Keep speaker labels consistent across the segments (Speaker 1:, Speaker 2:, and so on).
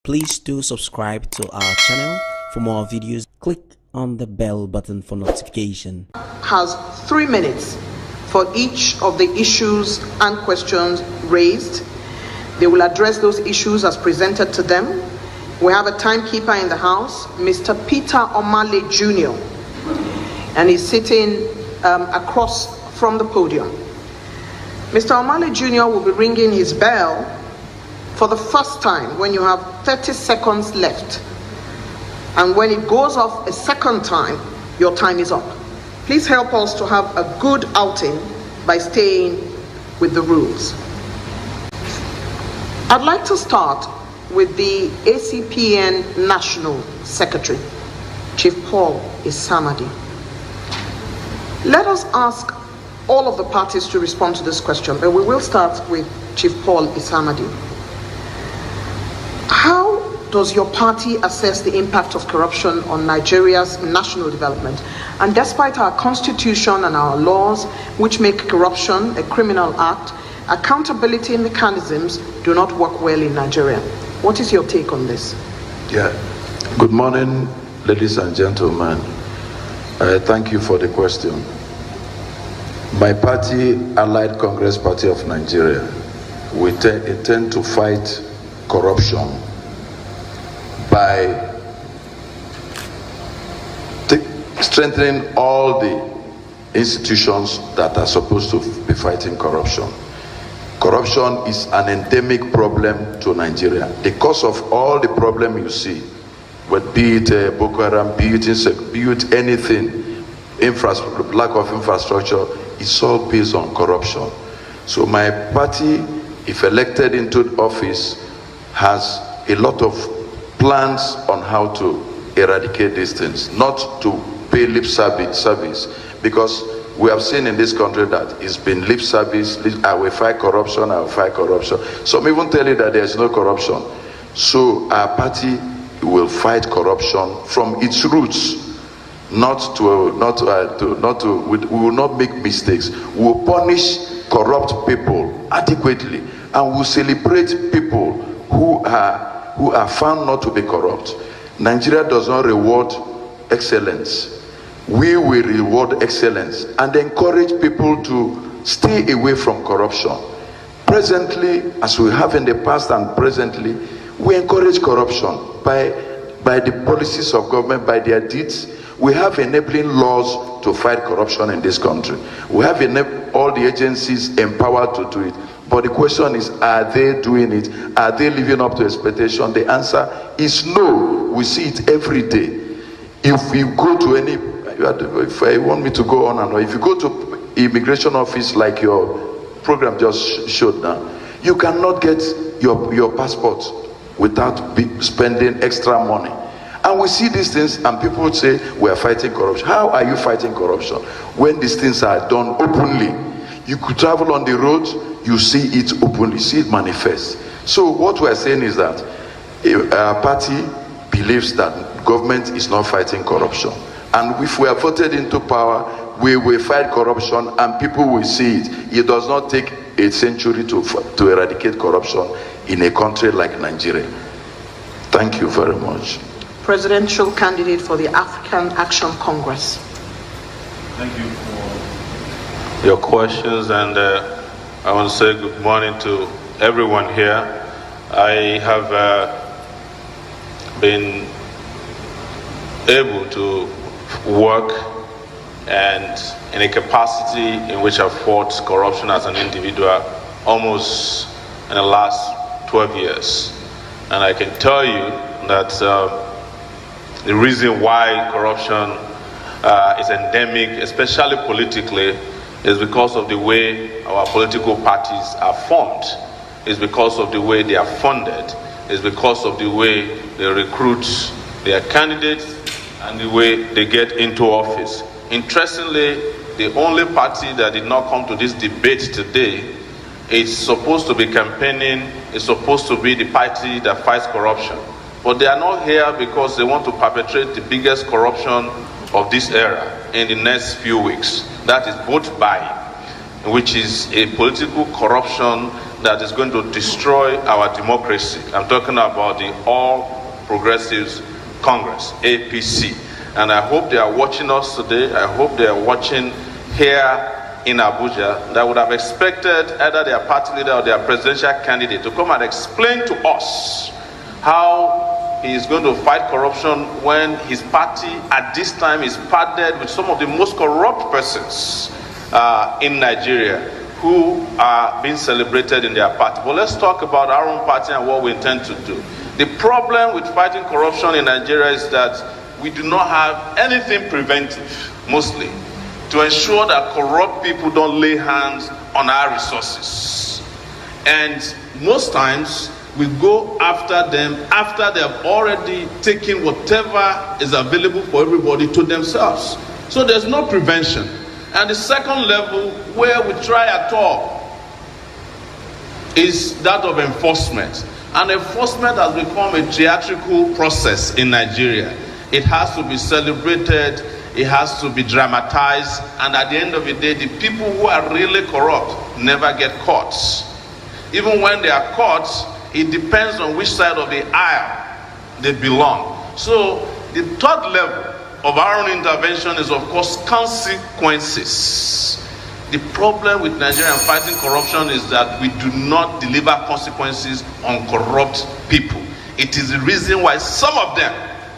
Speaker 1: Please do subscribe to our channel for more videos. Click on the bell button for notification.
Speaker 2: Has 3 minutes for each of the issues and questions raised. They will address those issues as presented to them. We have a timekeeper in the house, Mr. Peter Omale Jr., and he's sitting across from the podium. Mr. Omale Jr. will be ringing his bell for the first time when you have 30 seconds left. And when it goes off a second time, your time is up. Please help us to have a good outing by staying with the rules. I'd like to start with the ACPN National Secretary, Chief Paul Isamadi. Let us ask all of the parties to respond to this question, but we will start with Chief Paul Isamadi. How does your party assess the impact of corruption on Nigeria's national development? And despite our constitution and our laws, which make corruption a criminal act, accountability mechanisms do not work well in Nigeria. What is your take on this?
Speaker 3: Yeah. Good morning, ladies and gentlemen. Thank you for the question. My party, Allied Congress Party of Nigeria, we intend to fight corruption by strengthening all the institutions that are supposed to be fighting corruption. Corruption is an endemic problem to Nigeria. The cause of all the problem you see, but be it Boko Haram, be it anything, lack of infrastructure, it's all based on corruption. So my party, if elected into office, has a lot of plans on how to eradicate these things, not to pay lip service, because we have seen in this country that it's been lip service. I will fight corruption, I will fight corruption. Some even tell you that there is no corruption. So our party will fight corruption from its roots. We will not make mistakes. We will punish corrupt people adequately, and we will celebrate people who are found not to be corrupt. Nigeria does not reward excellence. We will reward excellence and encourage people to stay away from corruption. Presently, as we have in the past and presently, we encourage corruption by the policies of government, by their deeds. We have enabling laws to fight corruption in this country. We have all the agencies empowered to do it. But the question is, are they doing it? Are they living up to expectation? The answer is no. We see it every day. If you go to any, if I want me to go on and on, if you go to immigration office like your program just showed now, you cannot get your passport without spending extra money. And we see these things and people would say, we are fighting corruption. How are you fighting corruption when these things are done openly? You could travel on the road, you see it openly, see it manifest. So what we're saying is that our party believes that government is not fighting corruption. And if we are voted into power, we will fight corruption and people will see it. It does not take a century to eradicate corruption in a country like Nigeria. Thank you very much.
Speaker 2: Presidential candidate for the African Action Congress.
Speaker 4: Thank you for your questions, and I want to say good morning to everyone here. I have been able to work and in a capacity in which I've fought corruption as an individual almost in the last 12 years. And I can tell you that the reason why corruption is endemic, especially politically, is because of the way our political parties are formed. It's because of the way they are funded. It's because of the way they recruit their candidates and the way they get into office. Interestingly, the only party that did not come to this debate today is supposed to be campaigning, is supposed to be the party that fights corruption. But they are not here because they want to perpetrate the biggest corruption of this era in the next few weeks. That is vote buying, which is a political corruption that is going to destroy our democracy. I'm talking about the All Progressives Congress, APC. And I hope they are watching us today. I hope they are watching here in Abuja. That would have expected either their party leader or their presidential candidate to come and explain to us how he is going to fight corruption when his party at this time is partnered with some of the most corrupt persons in Nigeria who are being celebrated in their party. But let's talk about our own party and what we intend to do. The problem with fighting corruption in Nigeria is that we do not have anything preventive, mostly, to ensure that corrupt people don't lay hands on our resources. And most times, we go after them after they have already taken whatever is available for everybody to themselves. So there's no prevention. And the second level where we try at all is that of enforcement. And enforcement has become a theatrical process in Nigeria. It has to be celebrated, it has to be dramatized, and at the end of the day, the people who are really corrupt never get caught. Even when they are caught, it depends on which side of the aisle they belong. So the third level of our own intervention is, of course, consequences. The problem with Nigeria fighting corruption is that we do not deliver consequences on corrupt people. It is the reason why some of them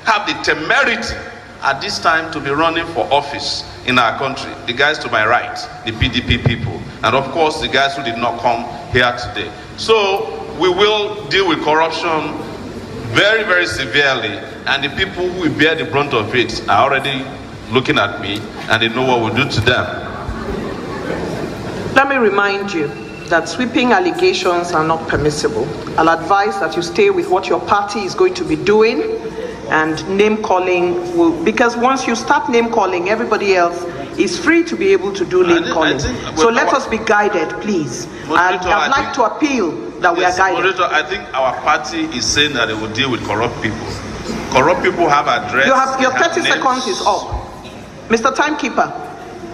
Speaker 4: have the temerity at this time to be running for office in our country. The guys to my right, the PDP people, and of course the guys who did not come here today. So we will deal with corruption very, very severely, and the people who will bear the brunt of it are already looking at me and they know what we'll do to them.
Speaker 2: Let me remind you that sweeping allegations are not permissible. I'll advise that you stay with what your party is going to be doing, and name calling will, because once you start name calling, everybody else is free to be able to do name calling. So let us be guided, please. And I'd like to appeal that we are guided.
Speaker 4: Moderator, I think our party is saying that it will deal with corrupt people. Corrupt people have address.
Speaker 2: Your 30 seconds is up. Mr. Timekeeper,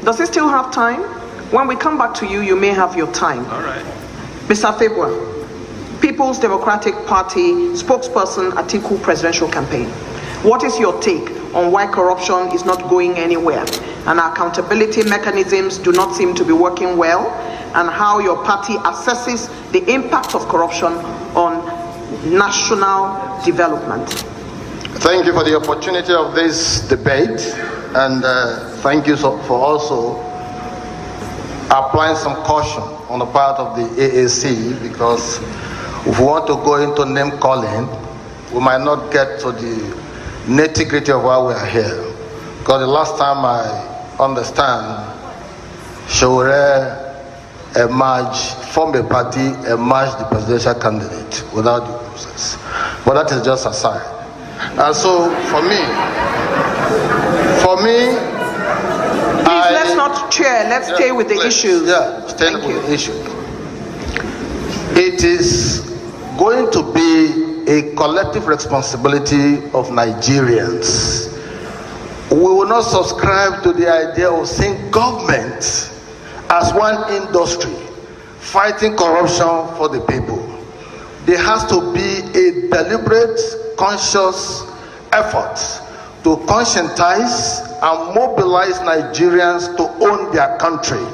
Speaker 2: does he still have time? When we come back to you, you may have your time.
Speaker 4: All right.
Speaker 2: Mr. Febua, People's Democratic Party spokesperson, Atiku presidential campaign. What is your take on why corruption is not going anywhere and accountability mechanisms do not seem to be working well, and how your party assesses the impact of corruption on national development?
Speaker 5: Thank you for the opportunity of this debate, and thank you for also applying some caution on the part of the AAC, because if we want to go into name calling, we might not get to the nitty-gritty of why we are here. Because the last time I understand, Sowore emerged from a party, emerged the presidential candidate without due process. But that is just aside. And so for me,
Speaker 2: please, let's not chair. Let's stay with the issues.
Speaker 5: Yeah, stay with the issue. It is going to be a collective responsibility of Nigerians. We will not subscribe to the idea of seeing government as one industry fighting corruption for the people. There has to be a deliberate, conscious effort to conscientize and mobilize Nigerians to own their country.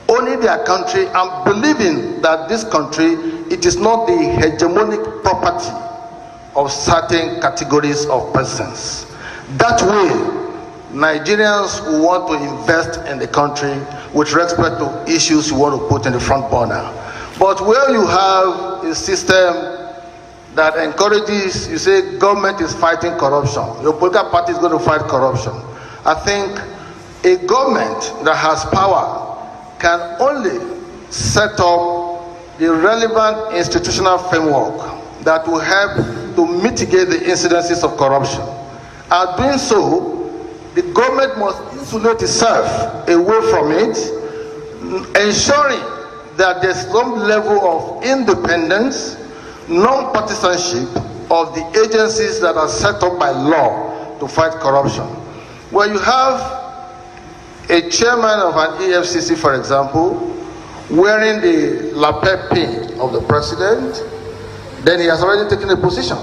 Speaker 5: Owning their country and believing that this country, it is not the hegemonic property of certain categories of persons. That way, Nigerians who want to invest in the country with respect to issues you want to put in the front burner. But where you have a system that encourages, you say government is fighting corruption, your political party is going to fight corruption. I think a government that has power can only set up the relevant institutional framework that will help to mitigate the incidences of corruption. And doing so, the government must insulate itself away from it, ensuring that there's some level of independence, non-partisanship of the agencies that are set up by law to fight corruption. Where you have a chairman of an EFCC, for example, wearing the lapel pin of the president, then he has already taken a position.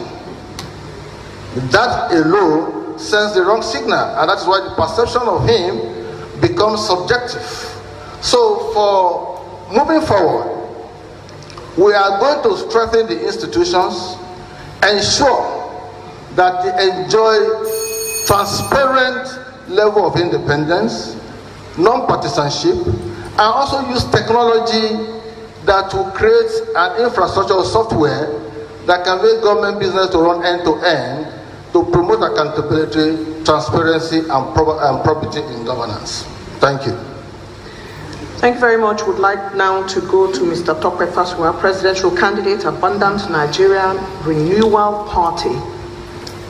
Speaker 5: That alone sends the wrong signal, and that's why the perception of him becomes subjective. So for moving forward, we are going to strengthen the institutions, ensure that they enjoy transparent level of independence, non-partisanship, and also use technology that will create an infrastructure of software that can make government business to run end-to-end to promote accountability, transparency, and probity in governance. Thank you.
Speaker 2: Thank you very much. Would like now to go to Mr. Tope Fasua, presidential candidate, Abundant Nigeria Renewal Party.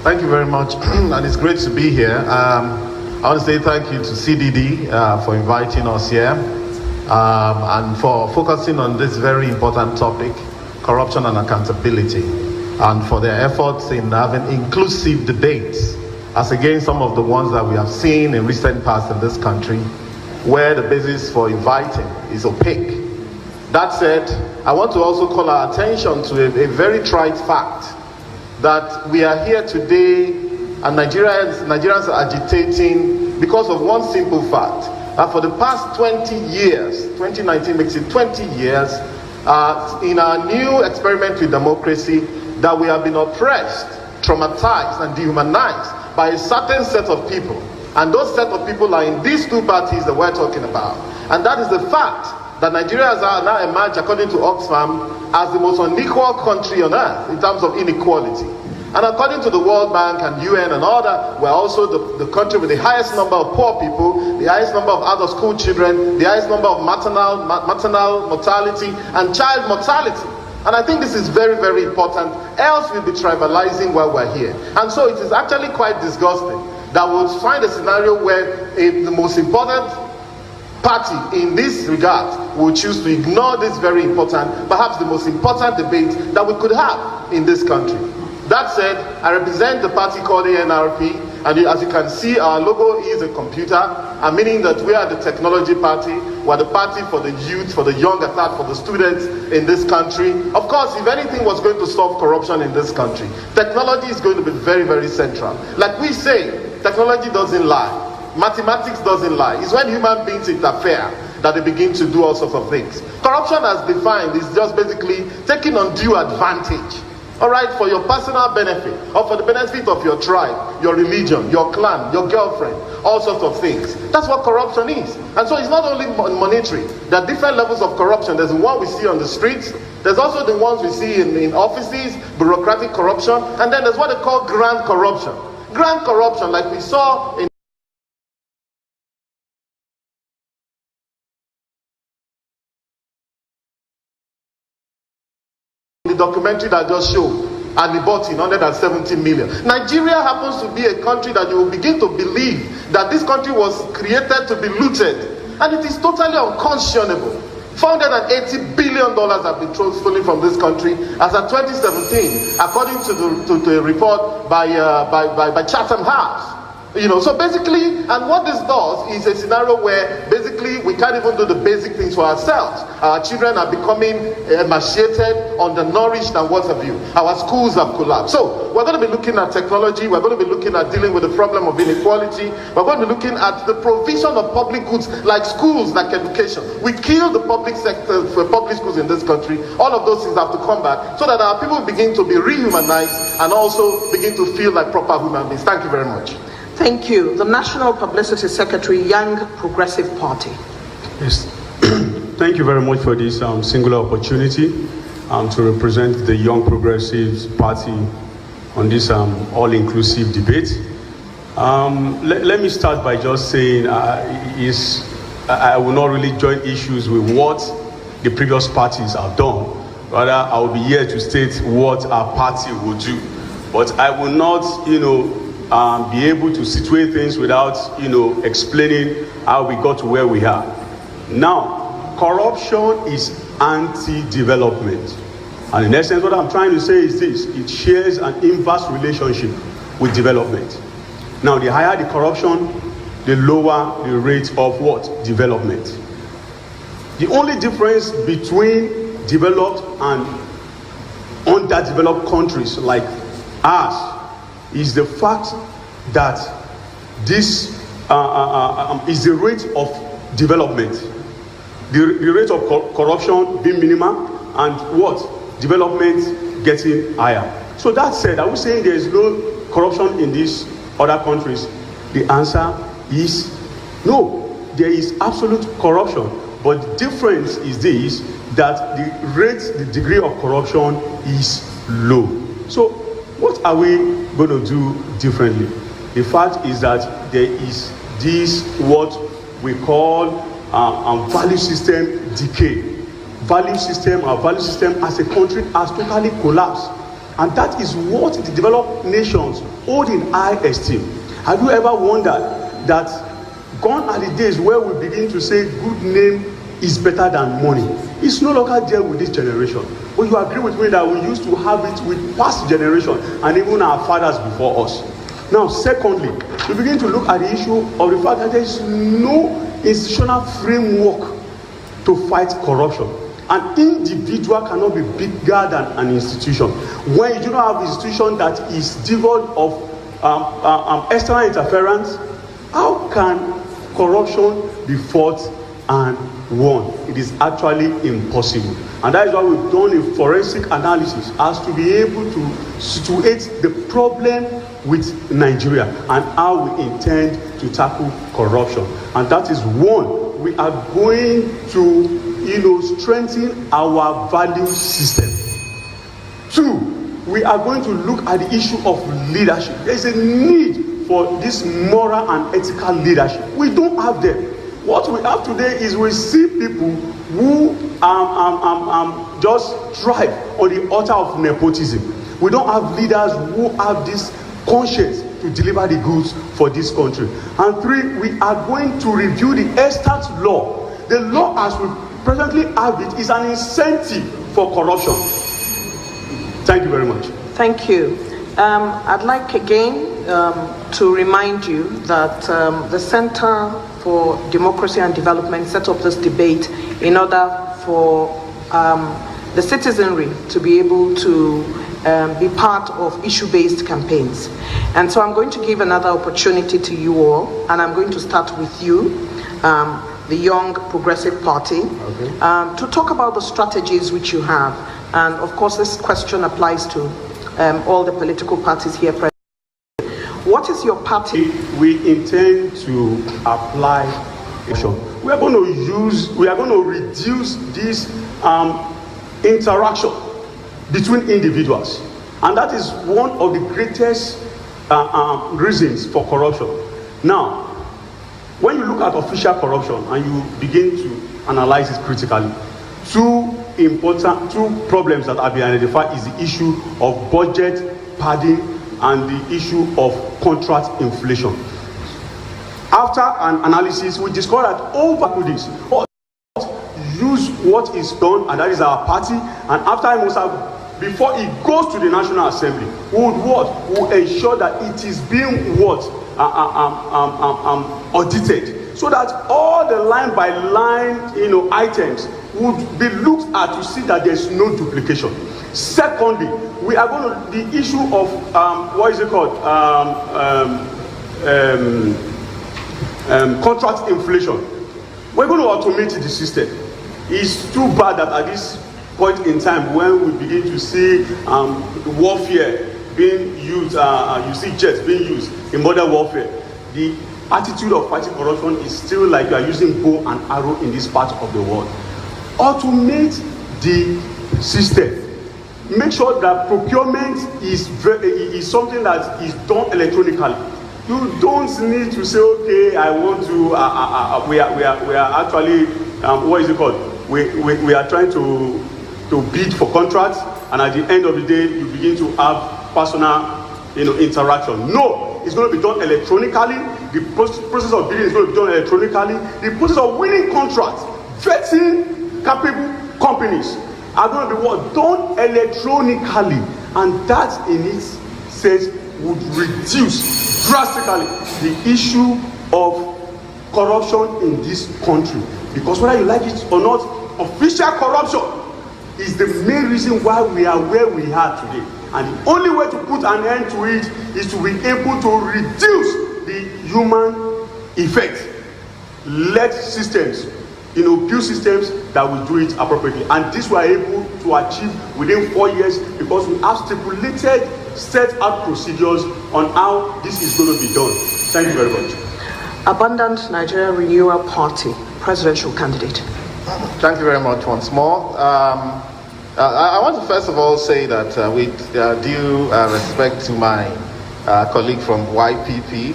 Speaker 6: Thank you very much, and it's great to be here. I want to say thank you to CDD for inviting us here and for focusing on this very important topic, corruption and accountability, and for their efforts in having inclusive debates as against some of the ones that we have seen in recent past in this country, where the basis for inviting is opaque. That said, I want to also call our attention to a very trite fact that we are here today and Nigerians are agitating because of one simple fact. That for the past 20 years, 2019 makes it 20 years, in our new experiment with democracy, that we have been oppressed, traumatized, and dehumanized by a certain set of people. And those set of people are in these two parties that we're talking about. And that is the fact that Nigeria has now emerged, according to Oxfam, as the most unequal country on earth in terms of inequality. And according to the World Bank and UN and all that, we're also the country with the highest number of poor people, the highest number of out-of-school children, the highest number of maternal mortality and child mortality. And I think this is very, very important, else we'll be tribalizing while we're here. And so it is actually quite disgusting that we'll find a scenario where the most important party in this regard will choose to ignore this very important, perhaps the most important debate that we could have in this country. That said, I represent the party called ANRP, and as you can see, our logo is a computer, meaning that we are the technology party. We're the party for the youth, for the young at heart, for the students in this country. Of course, if anything was going to solve corruption in this country, technology is going to be very, very central. Like we say, technology doesn't lie. Mathematics doesn't lie. It's when human beings interfere that they begin to do all sorts of things. Corruption, as defined, is just basically taking undue advantage, all right, for your personal benefit or for the benefit of your tribe, your religion, your clan, your girlfriend, all sorts of things. That's what corruption is. And so it's not only monetary. There are different levels of corruption. There's the one we see on the streets. There's also the ones we see in offices, bureaucratic corruption. And then there's what they call grand corruption. Grand corruption, like we saw in the documentary that just showed, and he bought in 170 million. Nigeria happens to be a country that you will begin to believe that this country was created to be looted, and it is totally unconscionable. $480 billion have been stolen from this country as of 2017, according to a report by Chatham House. You know, so basically, and what this does is a scenario where basically we can't even do the basic things for ourselves. Our children are becoming emaciated, undernourished, and what have you. Our schools have collapsed. So we're going to be looking at technology. We're going to be looking at dealing with the problem of inequality. We're going to be looking at the provision of public goods like schools, like education. We kill the public sector for public schools in this country. All of those things have to come back so that our people begin to be rehumanized and also begin to feel like proper human beings. Thank you very much.
Speaker 2: Thank you. The National Publicity Secretary, Young Progressive Party.
Speaker 7: Yes. Thank you very much for this singular opportunity to represent the Young Progressives Party on this all-inclusive debate. Let me start by just saying I will not really join issues with what the previous parties have done. Rather, I will be here to state what our party will do. But I will not, be able to situate things without, explaining how we got to where we are. Now, corruption is anti-development. And in essence, what I'm trying to say is this: it shares an inverse relationship with development. Now, the higher the corruption, the lower the rate of what? Development. The only difference between developed and underdeveloped countries like ours is the fact that this is the rate of development. The rate of corruption being minimal and what? Development getting higher. So that said, are we saying there is no corruption in these other countries? The answer is no. There is absolute corruption. But the difference is this, that the rate, the degree of corruption is low. So what are we going to do differently? The fact is that there is this what we call value system decay. Our value system as a country has totally collapsed. And that is what the developed nations hold in high esteem. Have you ever wondered that gone are the days where we begin to say good name is better than money? It's no longer there with this generation. But you agree with me that we used to have it with past generation and even our fathers before us. Now, secondly, we begin to look at the issue of the fact that there is no institutional framework to fight corruption. An individual cannot be bigger than an institution. When you do not have an institution that is devoid of external interference, how can corruption be fought and won? It is actually impossible. And that is why we've done a forensic analysis as to be able to situate the problem with Nigeria and how we intend to tackle corruption. And that is one, we are going to strengthen our value system. Two, we are going to look at the issue of leadership. There is a need for this moral and ethical leadership. We don't have them. What we have today is we see people who just thrive on the altar of nepotism. We don't have leaders who have this conscience to deliver the goods for this country. And three, we are going to review the estate law. The law as we presently have it is an incentive for corruption. Thank you very much.
Speaker 2: Thank you. I'd like again to remind you that the Center for Democracy and Development set up this debate in order for the citizenry to be able to be part of issue-based campaigns. And so I'm going to give another opportunity to you all, and I'm going to start with you, the Young Progressive Party, to talk about the strategies which you have. And of course, this question applies to all the political parties here present. What is your party?
Speaker 7: We intend to apply action. We are going to reduce this interaction between individuals. And that is one of the greatest reasons for corruption. Now, when you look at official corruption and you begin to analyze it critically, two problems that have been identified is the issue of budget padding and the issue of contract inflation. After an analysis, we discovered that over this, use what is done, and that is our party, and after before it goes to the National Assembly, we would ensure that it is being audited, so that all the line by line items would be looked at to see that there's no duplication. Secondly, we are going to the issue of contract inflation. We're going to automate the system. It's too bad that at this point in time, when we begin to see warfare being used, you see jets being used in modern warfare, the attitude of fighting corruption is still like you are using bow and arrow in this part of the world. Automate the system. Make sure that procurement is something that is done electronically. You don't need to say, okay, I want to. We are actually we are trying to bid for contracts, and at the end of the day, you begin to have personal interaction. No, it's going to be done electronically. The process of bidding is going to be done electronically. The process of winning contracts, vetting capable companies are going to be done electronically, and that in itself would reduce drastically the issue of corruption in this country. Because whether you like it or not, official corruption is the main reason why we are where we are today. And the only way to put an end to it is to be able to reduce the human effect. Let systems, build systems that will do it appropriately. And this we are able to achieve within 4 years because we have stipulated, set out procedures on how this is going to be done. Thank you very much.
Speaker 2: Abundant Nigeria Renewal Party, presidential candidate.
Speaker 6: Thank you very much once more. I want to first of all say that with due respect to my colleague from YPP,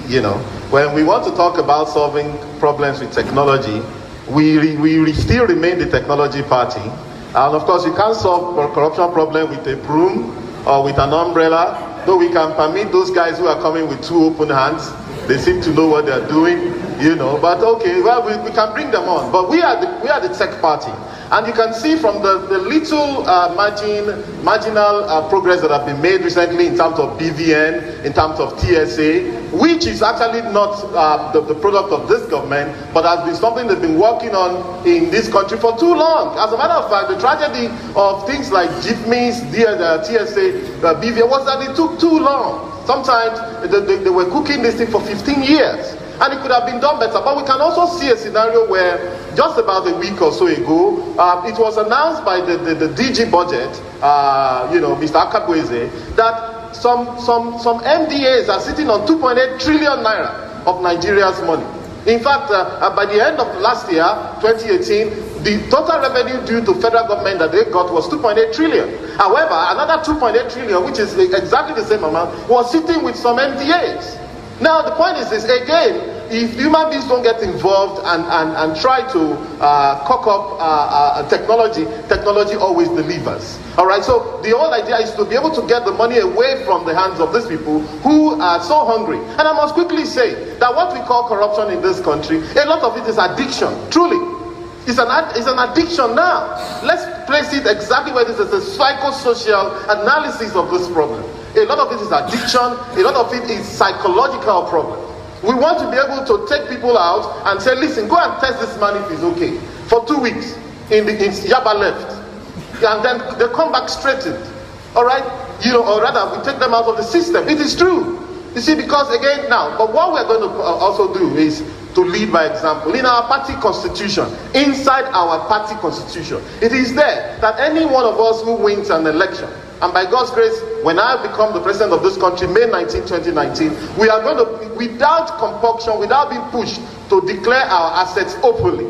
Speaker 6: when we want to talk about solving problems with technology, we still remain the technology party. And of course, you can't solve a corruption problem with a broom or with an umbrella, though we can permit those guys who are coming with two open hands. They seem to know what they're doing, but okay, well, we can bring them on. But we are the tech party. And you can see from the little marginal progress that have been made recently in terms of BVN, in terms of TSA, which is actually not the product of this government, but has been something they've been working on in this country for too long. As a matter of fact, the tragedy of things like JIFMIS, TSA, BVN was that it took too long. Sometimes they were cooking this thing for 15 years. And it could have been done better. But we can also see a scenario where just about a week or so ago, it was announced by the DG budget, Mr. Akabueze, that some MDAs are sitting on 2.8 trillion naira of Nigeria's money. In fact, by the end of last year, 2018, the total revenue due to federal government that they got was 2.8 trillion. However, another 2.8 trillion, which is exactly the same amount, was sitting with some MDAs. Now, the point is this, again, if human beings don't get involved and try to cock up technology always delivers. All right, so the whole idea is to be able to get the money away from the hands of these people who are so hungry. And I must quickly say that what we call corruption in this country, a lot of it is addiction, truly. It's an addiction now. Let's place it exactly where this is, a psychosocial analysis of this problem. A lot of it is addiction, a lot of it is psychological problem. We want to be able to take people out and say, listen, go and test this man if he's okay. For 2 weeks, in Yaba left. And then they come back straightened. All right? Or rather, we take them out of the system. It is true. You see, because again, now, but what we're going to also do is to lead by example. In our party constitution, inside our party constitution, it is there that any one of us who wins an election, and by God's grace, when I become the president of this country, May 19, 2019, we are going to, without compulsion, without being pushed, to declare our assets openly.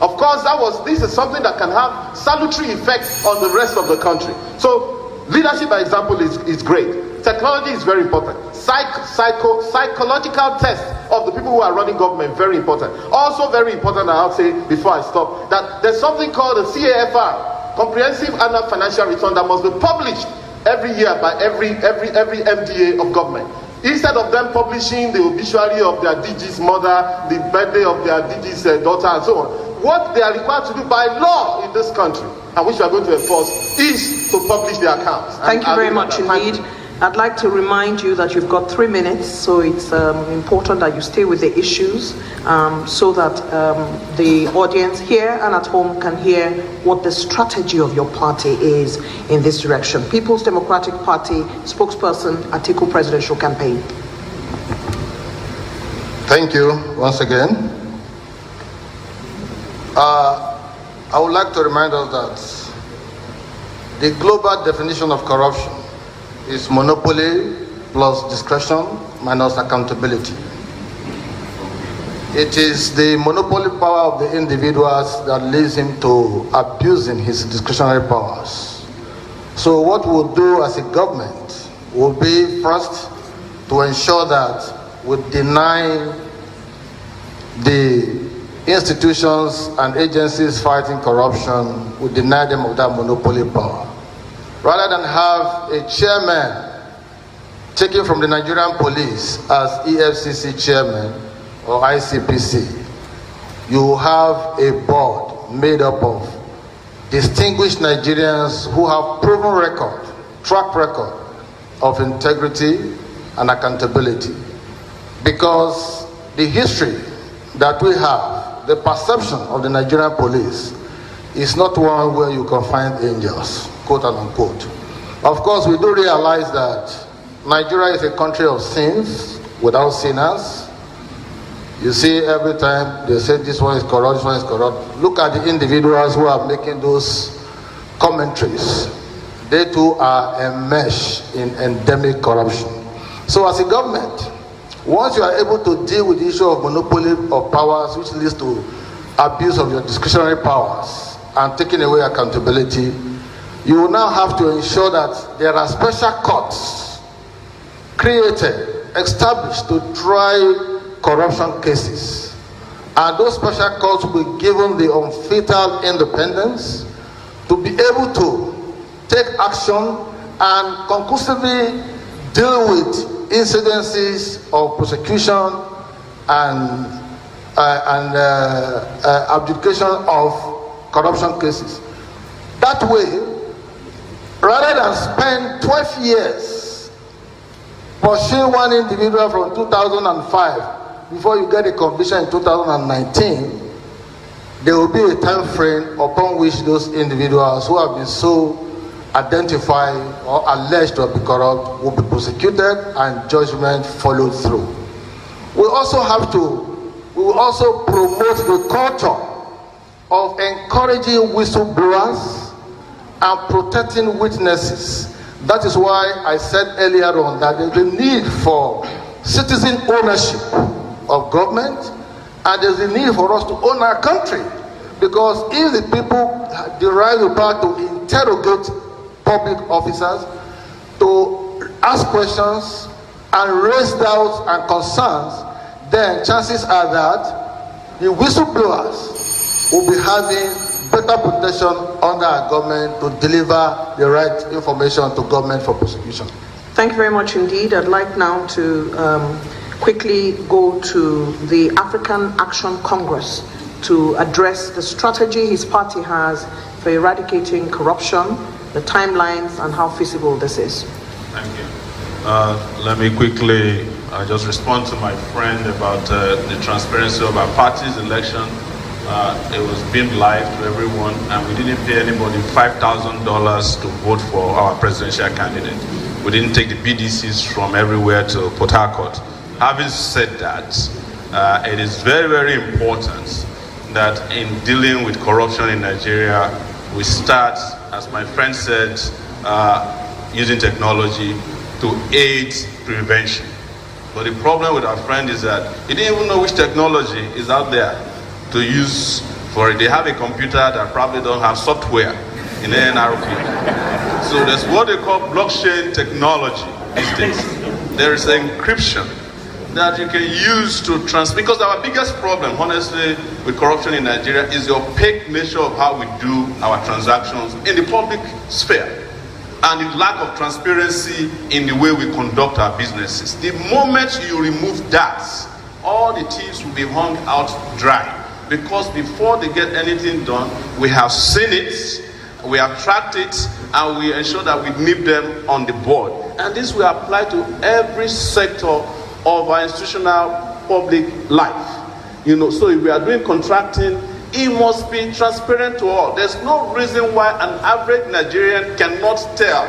Speaker 6: Of course, this is something that can have salutary effects on the rest of the country. So, leadership by example is great. Technology is very important. Psychological test of the people who are running government, very important. Also very important, I'll say before I stop, that there's something called the CAFR, Comprehensive Annual Financial Return, that must be published every year by every MDA of government. Instead of them publishing the obituary of their DG's mother, the birthday of their DG's daughter, and so on, what they are required to do by law in this country, and which we are going to enforce, is to publish their accounts.
Speaker 2: Thank you very much indeed. I'd like to remind you that you've got 3 minutes, so it's important that you stay with the issues so that the audience here and at home can hear what the strategy of your party is in this direction. People's Democratic Party spokesperson, Atiku presidential campaign.
Speaker 5: Thank you once again. I would like to remind us that the global definition of corruption is monopoly plus discretion minus accountability. It is the monopoly power of the individuals that leads him to abusing his discretionary powers. So what we'll do as a government will be first to ensure that we deny the institutions and agencies fighting corruption, we deny them of that monopoly power. Rather than have a chairman taken from the Nigerian police as EFCC chairman or ICPC, you have a board made up of distinguished Nigerians who have proven track record of integrity and accountability. Because the history that we have the perception of the Nigerian police is not one where you can find angels, quote and unquote. Of course, we do realize that Nigeria is a country of sins without sinners. You see, every time they say this one is corrupt, this one is corrupt. Look at the individuals who are making those commentaries. They too are enmeshed in endemic corruption. So as a government, once you are able to deal with the issue of monopoly of powers, which leads to abuse of your discretionary powers and taking away accountability, you will now have to ensure that there are special courts created, established to try corruption cases. And those special courts will be given the unfettered independence to be able to take action and conclusively deal with incidences of prosecution and abdication of corruption cases. That way, rather than spend 12 years pursuing one individual from 2005 before you get a conviction in 2019, there will be a time frame upon which those individuals who have been so identified or alleged to be corrupt will be prosecuted and judgment followed through. We will also promote the culture of encouraging whistleblowers and protecting witnesses. That is why I said earlier on that there's a need for citizen ownership of government, and there's a need for us to own our country. Because if the people derive the power to interrogate public officers, to ask questions and raise doubts and concerns, then chances are that the whistleblowers will be having better protection under our government to deliver the right information to government for prosecution.
Speaker 2: Thank you very much indeed. I'd like now to quickly go to the African Action Congress to address the strategy his party has for eradicating corruption, the timelines, and how feasible this is.
Speaker 4: Thank you. Let me quickly just respond to my friend about the transparency of our party's election. It was beamed live to everyone, and we didn't pay anybody $5,000 to vote for our presidential candidate. We didn't take the BDCs from everywhere to Port Harcourt. Having said that, it is very, very important that in dealing with corruption in Nigeria, we start, as my friend said, using technology to aid prevention. But the problem with our friend is that he didn't even know which technology is out there to use for it. They have a computer that probably don't have software in NRP. So there's what they call blockchain technology these days. There is encryption that you can use to because our biggest problem, honestly, with corruption in Nigeria is the opaque nature of how we do our transactions in the public sphere and the lack of transparency in the way we conduct our businesses. The moment you remove that, all the thieves will be hung out dry, because before they get anything done, we have seen it, we have tracked it, and we ensure that we nip them on the board. And this will apply to every sector of our institutional public life. So if we are doing contracting, it must be transparent to all. There's no reason why an average Nigerian cannot tell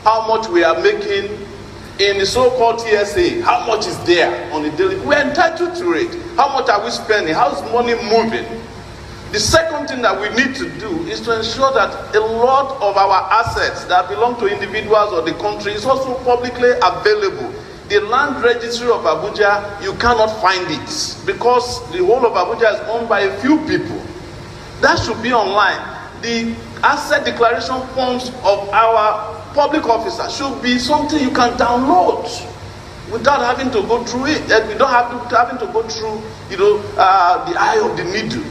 Speaker 4: how much we are making in the so-called TSA. How much is there on the daily? We're entitled to it. How much are we spending? How's money moving? The second thing that we need to do is to ensure that a lot of our assets that belong to individuals or the country is also publicly available. The land registry of Abuja, you cannot find it because the whole of Abuja is owned by a few people. That should be online. The asset declaration forms of our public officers should be something you can download without having to go through it. And we don't have to having to go through, the eye of the needle.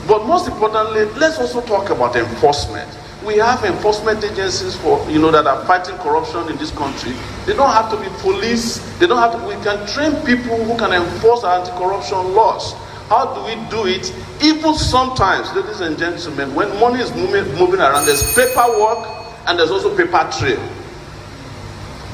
Speaker 4: But most importantly, let's also talk about enforcement. We have enforcement agencies that are fighting corruption in this country. They don't have to be police. We can train people who can enforce our anti-corruption laws. How do we do it? Even sometimes, ladies and gentlemen, when money is moving around, there's paperwork and there's also paper trail.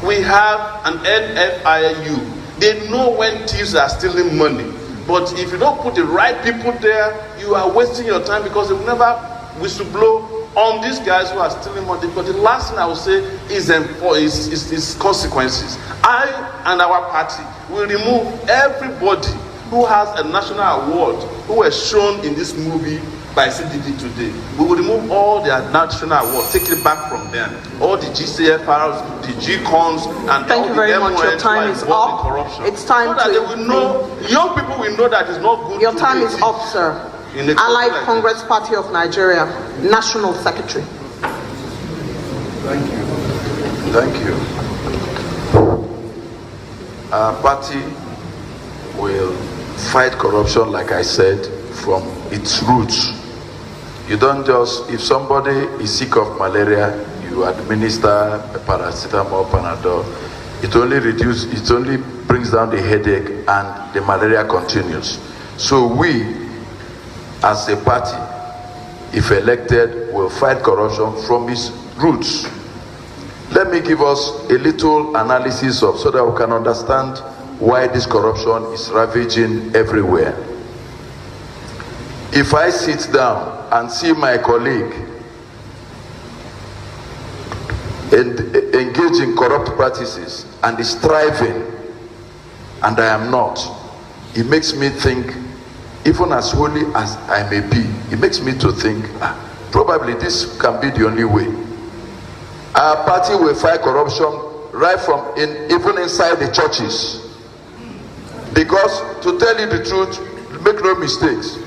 Speaker 4: We have an NFIU. They know when thieves are stealing money.
Speaker 6: But if you don't put the right people there, you are wasting your time, because they will never whistle blow on these guys who are stealing money. But the last thing I will say is consequences. I and our party will remove everybody who has a national award who was shown in this movie by CDD today. We will remove all their national awards, take it back from them. All the GCFRs, the GCONs, and
Speaker 2: thank
Speaker 6: all
Speaker 2: you
Speaker 6: the
Speaker 2: very much. Your time is up.
Speaker 6: Corruption.
Speaker 2: It's time
Speaker 6: so that they will know, young people will know that it's not good.
Speaker 2: Your time is up, sir. Allied
Speaker 6: like
Speaker 2: Congress Party of Nigeria, National Secretary.
Speaker 3: Thank you. Thank you. Our party will fight corruption, like I said, from its roots. You don't just, if somebody is sick of malaria, you administer a paracetamol, Panadol. It only brings down the headache and the malaria continues. So we, as a party, if elected, will fight corruption from its roots. Let me give us a little analysis so that we can understand why this corruption is ravaging everywhere. If I sit down and see my colleague engage in corrupt practices and is thriving, and I am not, it makes me think, even as holy as I may be, it makes me to think, probably this can be the only way. Our party will fight corruption right from even inside the churches. Because, to tell you the truth, make no mistakes,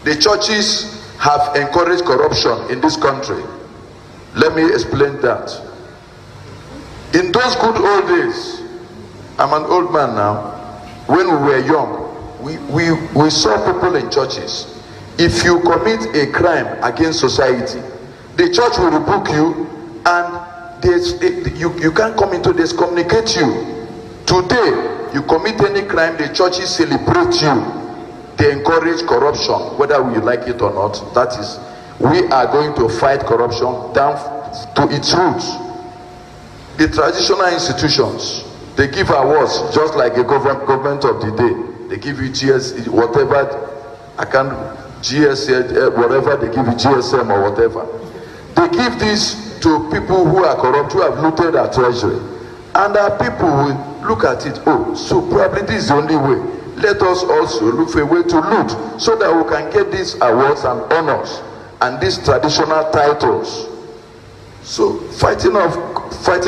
Speaker 3: the churches have encouraged corruption in this country. Let me explain that. In those good old days, I'm an old man now, when we were young, we saw people in churches. If you commit a crime against society, the church will rebuke you, and you can't come into this, communicate you. Today, you commit any crime, the churches celebrate you. They encourage corruption, whether you like it or not. That is, we are going to fight corruption down to its roots. The traditional institutions, they give awards just like a government of the day. They give you GS, whatever, whatever, they give you GSM or whatever. They give this to people who are corrupt, who have looted our treasury. And our people will look at it, oh, so probably this is the only way. Let us also look for a way to loot, so that we can get these awards and honors and these traditional titles. So fighting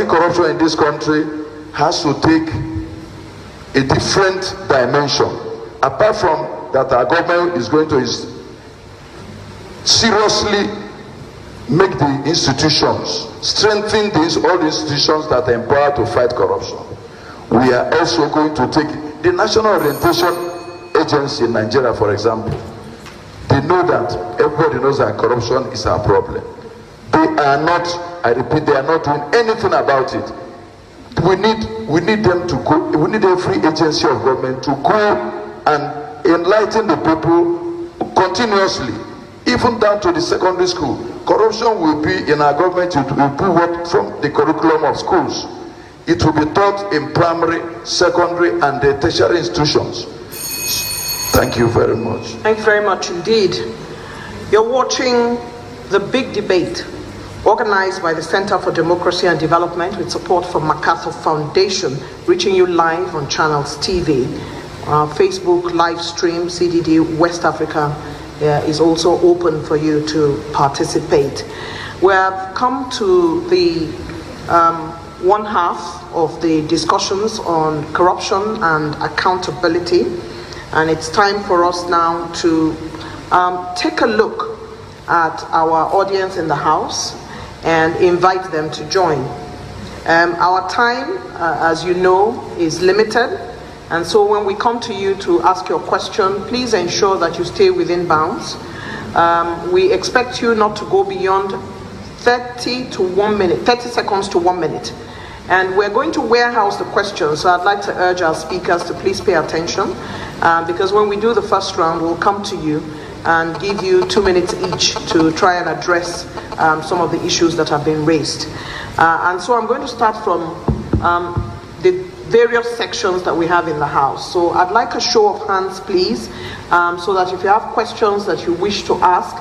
Speaker 3: corruption in this country has to take a different dimension. Apart from that, our government is going to seriously make the institutions, strengthen all the institutions that are empowered to fight corruption. We are also going to take the National Orientation Agency in Nigeria, for example. They know that, everybody knows that corruption is our problem. They are not, I repeat, they are not doing anything about it. We need them to go, we need every agency of government to go and enlighten the people continuously, even down to the secondary school. Corruption will be in our government, it will be what from the curriculum of schools. It will be taught in primary, secondary, and the tertiary institutions. Thank you very much.
Speaker 2: Thank you very much indeed. You're watching The Big Debate, organized by the Center for Democracy and Development with support from MacArthur Foundation, reaching you live on Channels TV. Facebook live stream, CDD West Africa is also open for you to participate. We have come to the one half of the discussions on corruption and accountability, and it's time for us now to take a look at our audience in the house and invite them to join. Our time, as you know, is limited, and so when we come to you to ask your question, please ensure that you stay within bounds. We expect you not to go beyond 30 seconds to 1 minute. And we're going to warehouse the questions, so I'd like to urge our speakers to please pay attention, because when we do the first round, we'll come to you and give you 2 minutes each to try and address some of the issues that have been raised. And so I'm going to start from the various sections that we have in the house. So I'd like a show of hands, please, so that if you have questions that you wish to ask,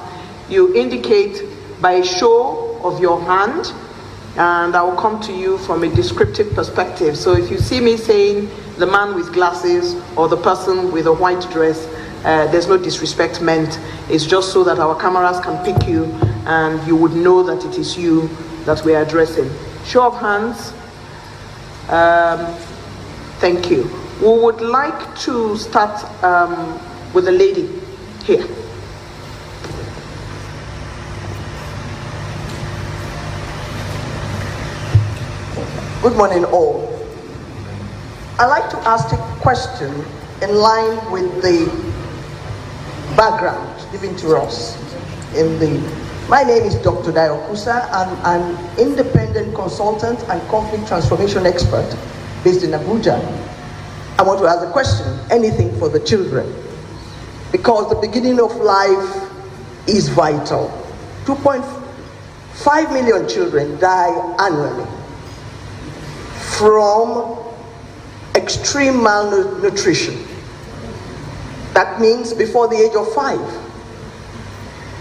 Speaker 2: you indicate by a show of your hand, and I will come to you from a descriptive perspective. So if you see me saying the man with glasses or the person with a white dress, there's no disrespect meant. It's just so that our cameras can pick you and you would know that it is you that we're addressing. Show of hands. Thank you. We would like to start with the lady here.
Speaker 8: Good morning, all. I'd like to ask a question in line with the background given to us. My name is Dr. Dayo Kusa. I'm an independent consultant and conflict transformation expert based in Abuja. I want to ask a question, anything for the children, because the beginning of life is vital. 2.5 million children die annually from extreme malnutrition. That means before the age of 5.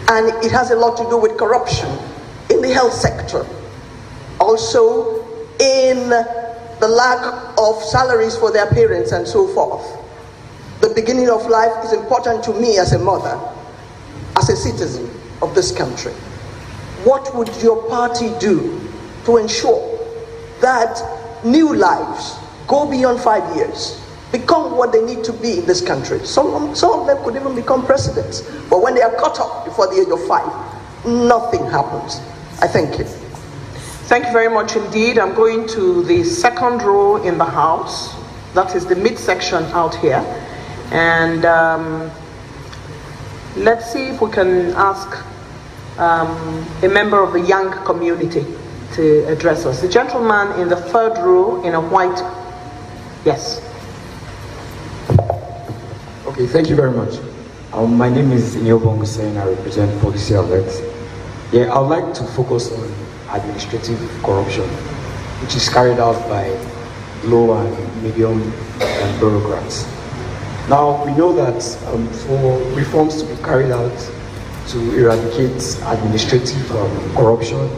Speaker 8: And it has a lot to do with corruption in the health sector. Also in the lack of salaries for their parents and so forth. The beginning of life is important to me as a mother, as a citizen of this country. What would your party do to ensure that new lives go beyond 5 years, become what they need to be in this country? Some of them could even become presidents, but when they are caught up before the age of 5, nothing happens. I thank you.
Speaker 2: Thank you very much indeed. I'm going to the second row in the house. That is the midsection out here. And let's see if we can ask a member of the young community to address us. The gentleman in the third row in a white, yes.
Speaker 9: Okay, thank you very much. My name is Inyobong Hussein. I represent Policy Alert. Yeah, I would like to focus on administrative corruption, which is carried out by low and medium bureaucrats. Now, we know that for reforms to be carried out to eradicate administrative corruption,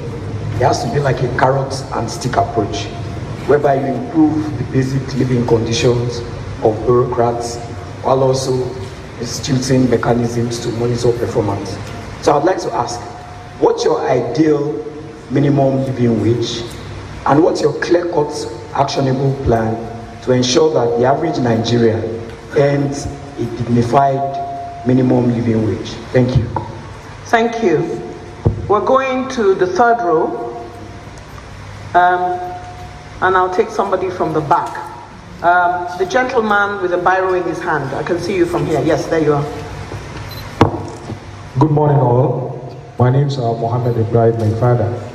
Speaker 9: there has to be like a carrot and stick approach, whereby you improve the basic living conditions of bureaucrats while also instituting mechanisms to monitor performance. So I'd like to ask, what's your ideal minimum living wage, and what's your clear-cut actionable plan to ensure that the average Nigerian earns a dignified minimum living wage? Thank you.
Speaker 2: Thank you. We're going to the third row, and I'll take somebody from the back. The gentleman with a biro in his hand. I can see you from here. Yes, there you are.
Speaker 10: Good morning, all. My name is Mohammed Ibrahim, my father.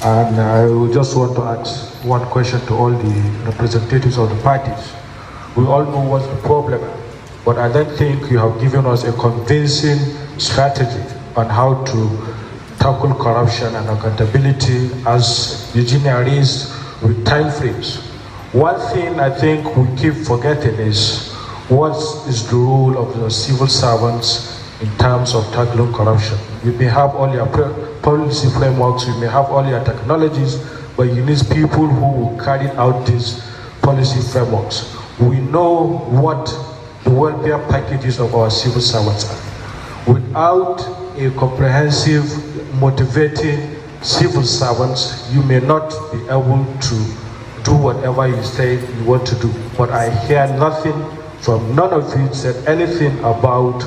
Speaker 10: And I just want to ask one question to all the representatives of the parties. We all know what's the problem, but I don't think you have given us a convincing strategy on how to tackle corruption and accountability, as Eugenia raised, with time frames. One thing I think we keep forgetting is what is the role of the civil servants in terms of tackling corruption. You may have all your policy frameworks, you may have all your technologies, but you need people who will carry out these policy frameworks. We know what the welfare packages of our civil servants are. Without a comprehensive, motivating civil servants, you may not be able to do whatever you say you want to do. But I hear nothing from none of you said anything about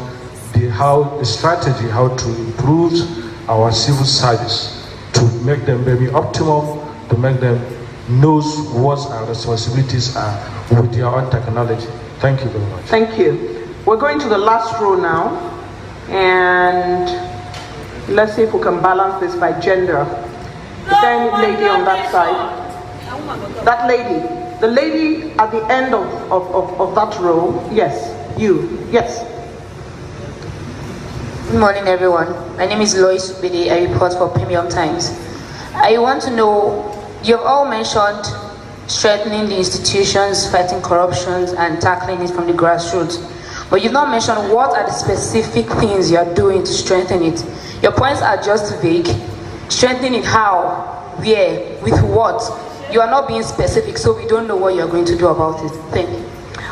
Speaker 10: the strategy, how to improve our civil service, to make them very optimum, to make them know what our responsibilities are with their own technology. Thank you very much.
Speaker 2: Thank you. We're going to the last row now, and let's see if we can balance this by gender. Is there any lady on that side? That lady, the lady at the end of that row. Yes, you. Yes.
Speaker 11: Good morning, everyone. My name is Lois Bidi. I report for Premium Times. I want to know, you've all mentioned strengthening the institutions, fighting corruption, and tackling it from the grassroots. But you've not mentioned what are the specific things you are doing to strengthen it. Your points are just vague. Strengthening it how, where, with what? You are not being specific, so we don't know what you're going to do about it. Thank you.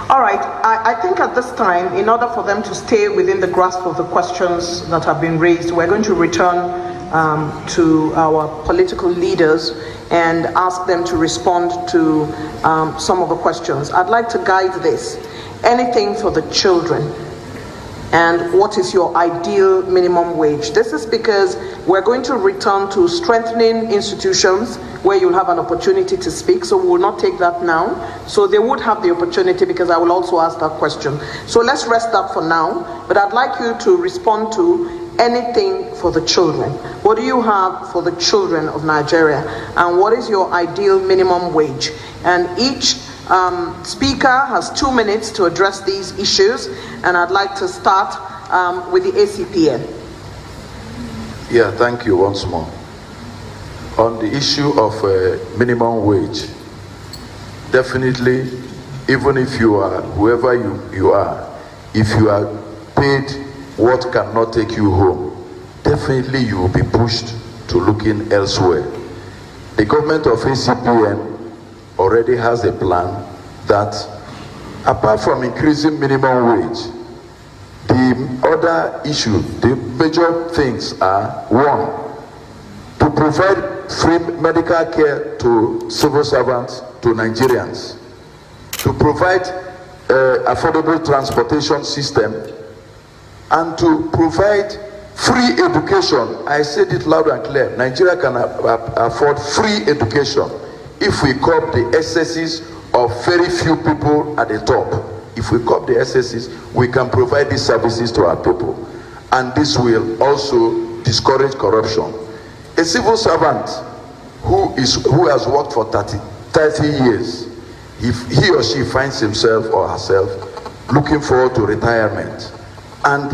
Speaker 2: All right, I think at this time, in order for them to stay within the grasp of the questions that have been raised, we're going to return to our political leaders and ask them to respond to some of the questions. I'd like to guide this. Anything for the children, and what is your ideal minimum wage? This is because we're going to return to strengthening institutions where you'll have an opportunity to speak, so we will not take that now. So they would have the opportunity, because I will also ask that question. So let's rest that for now, but I'd like you to respond to anything for the children. What do you have for the children of Nigeria, and what is your ideal minimum wage? And each speaker has 2 minutes to address these issues, and I'd like to start with the ACPN.
Speaker 3: Yeah, thank you once more. On the issue of minimum wage, definitely, even if you are, whoever you are, if you are paid what cannot take you home, definitely you will be pushed to looking elsewhere. The government of ACPN already has a plan that, apart from increasing minimum wage, the other issue, the major things are: one, to provide free medical care to civil servants, to Nigerians, to provide affordable transportation system, and to provide free education. I said it loud and clear: Nigeria can afford free education if we curb the excesses of very few people at the top. If we curb the excesses, we can provide these services to our people, and this will also discourage corruption. A civil servant who has worked for 30 years, if he or she finds himself or herself looking forward to retirement, and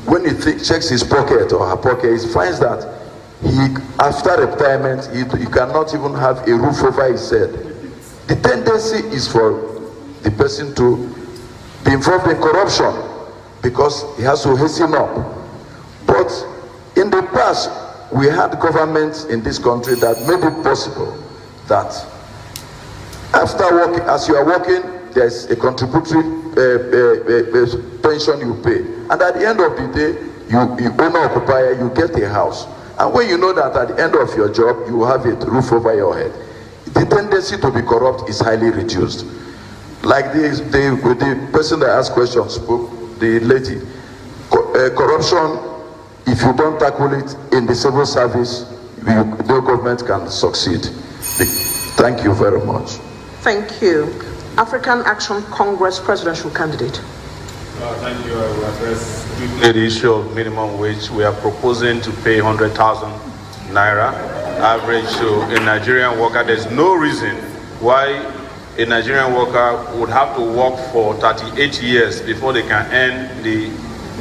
Speaker 3: when he checks his pocket or her pocket, he finds that after retirement, he cannot even have a roof over his head. The tendency is for the person to be involved in corruption, because he has to hasten up. But in the past, we had governments in this country that made it possible that after working, as you are working, there's a contributory pension you pay, and at the end of the day, you owner occupier, you get a house. And when you know that at the end of your job, you have a roof over your head, the tendency to be corrupt is highly reduced. Like the person that asked questions spoke, the lady, corruption, if you don't tackle it in the civil service, no government can succeed. Thank you very much.
Speaker 2: Thank you. African Action Congress presidential candidate.
Speaker 4: Thank you. I will address the issue of minimum wage. We are proposing to pay 100,000 naira average to a Nigerian worker. There's no reason why a Nigerian worker would have to work for 38 years before they can earn the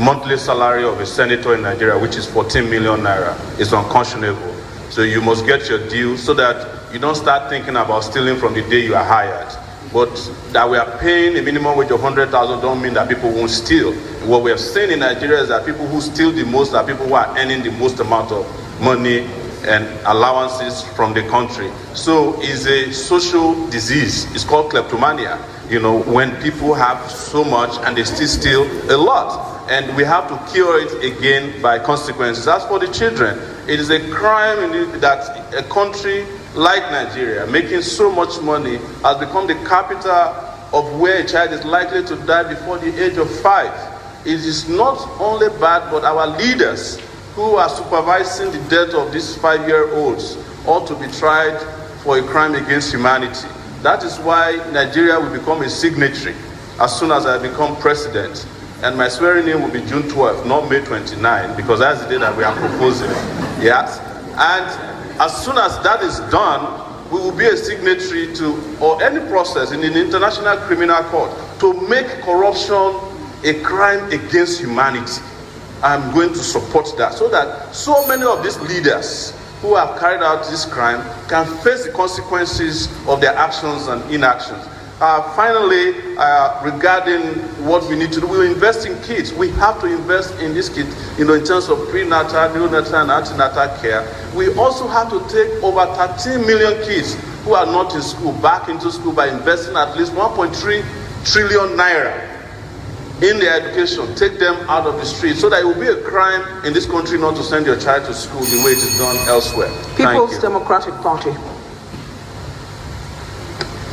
Speaker 4: monthly salary of a senator in Nigeria, which is 14 million naira. It's unconscionable. So you must get your due so that you don't start thinking about stealing from the day you are hired. But that we are paying a minimum wage of 100,000 don't mean that people won't steal. What we have seen in Nigeria is that people who steal the most are people who are earning the most amount of money and allowances from the country. So it's a social disease. It's called kleptomania. You know, when people have so much and they still steal a lot. And we have to cure it again by consequences. As for the children, it is a crime that a country like Nigeria, making so much money, has become the capital of where a child is likely to die before the age of 5. It is not only bad, but our leaders who are supervising the death of these 5-year-olds ought to be tried for a crime against humanity. That is why Nigeria will become a signatory as soon as I become president. And my swearing in will be June 12th, not May 29, because that's the day that we are proposing. Yes? And as soon as that is done, we will be a signatory to, or any process in the International Criminal Court, to make corruption a crime against humanity. I'm going to support that, so that so many of these leaders who have carried out this crime can face the consequences of their actions and inactions. Finally, regarding what we need to do, we invest in kids. We have to invest in these kids, in terms of prenatal, neonatal, and antenatal care. We also have to take over 13 million kids who are not in school back into school by investing at least 1.3 trillion naira in their education. Take them out of the street, so that it will be a crime in this country not to send your child to school the way it is done elsewhere.
Speaker 2: People's Democratic Party.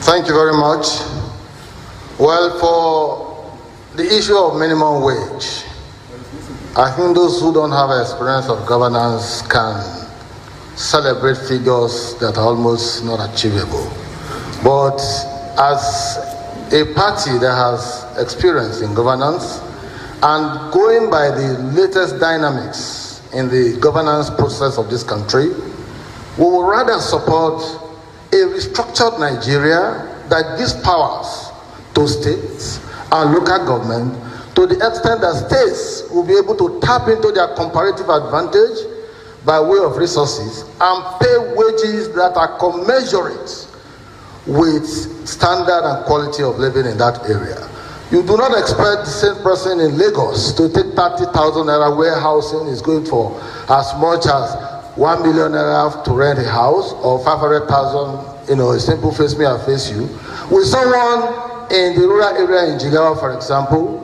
Speaker 5: Thank you very much. Well, for the issue of minimum wage, I think those who don't have experience of governance can celebrate figures that are almost not achievable. But as a party that has experience in governance and going by the latest dynamics in the governance process of this country, we will rather support a restructured Nigeria that gives powers to states and local government to the extent that states will be able to tap into their comparative advantage by way of resources and pay wages that are commensurate with standard and quality of living in that area. You do not expect the same person in Lagos to take 30,000 naira warehousing is going for as much as 1 million naira to rent a house, or 500,000, a simple face me and face you, with someone in the rural area in Jigawa, for example.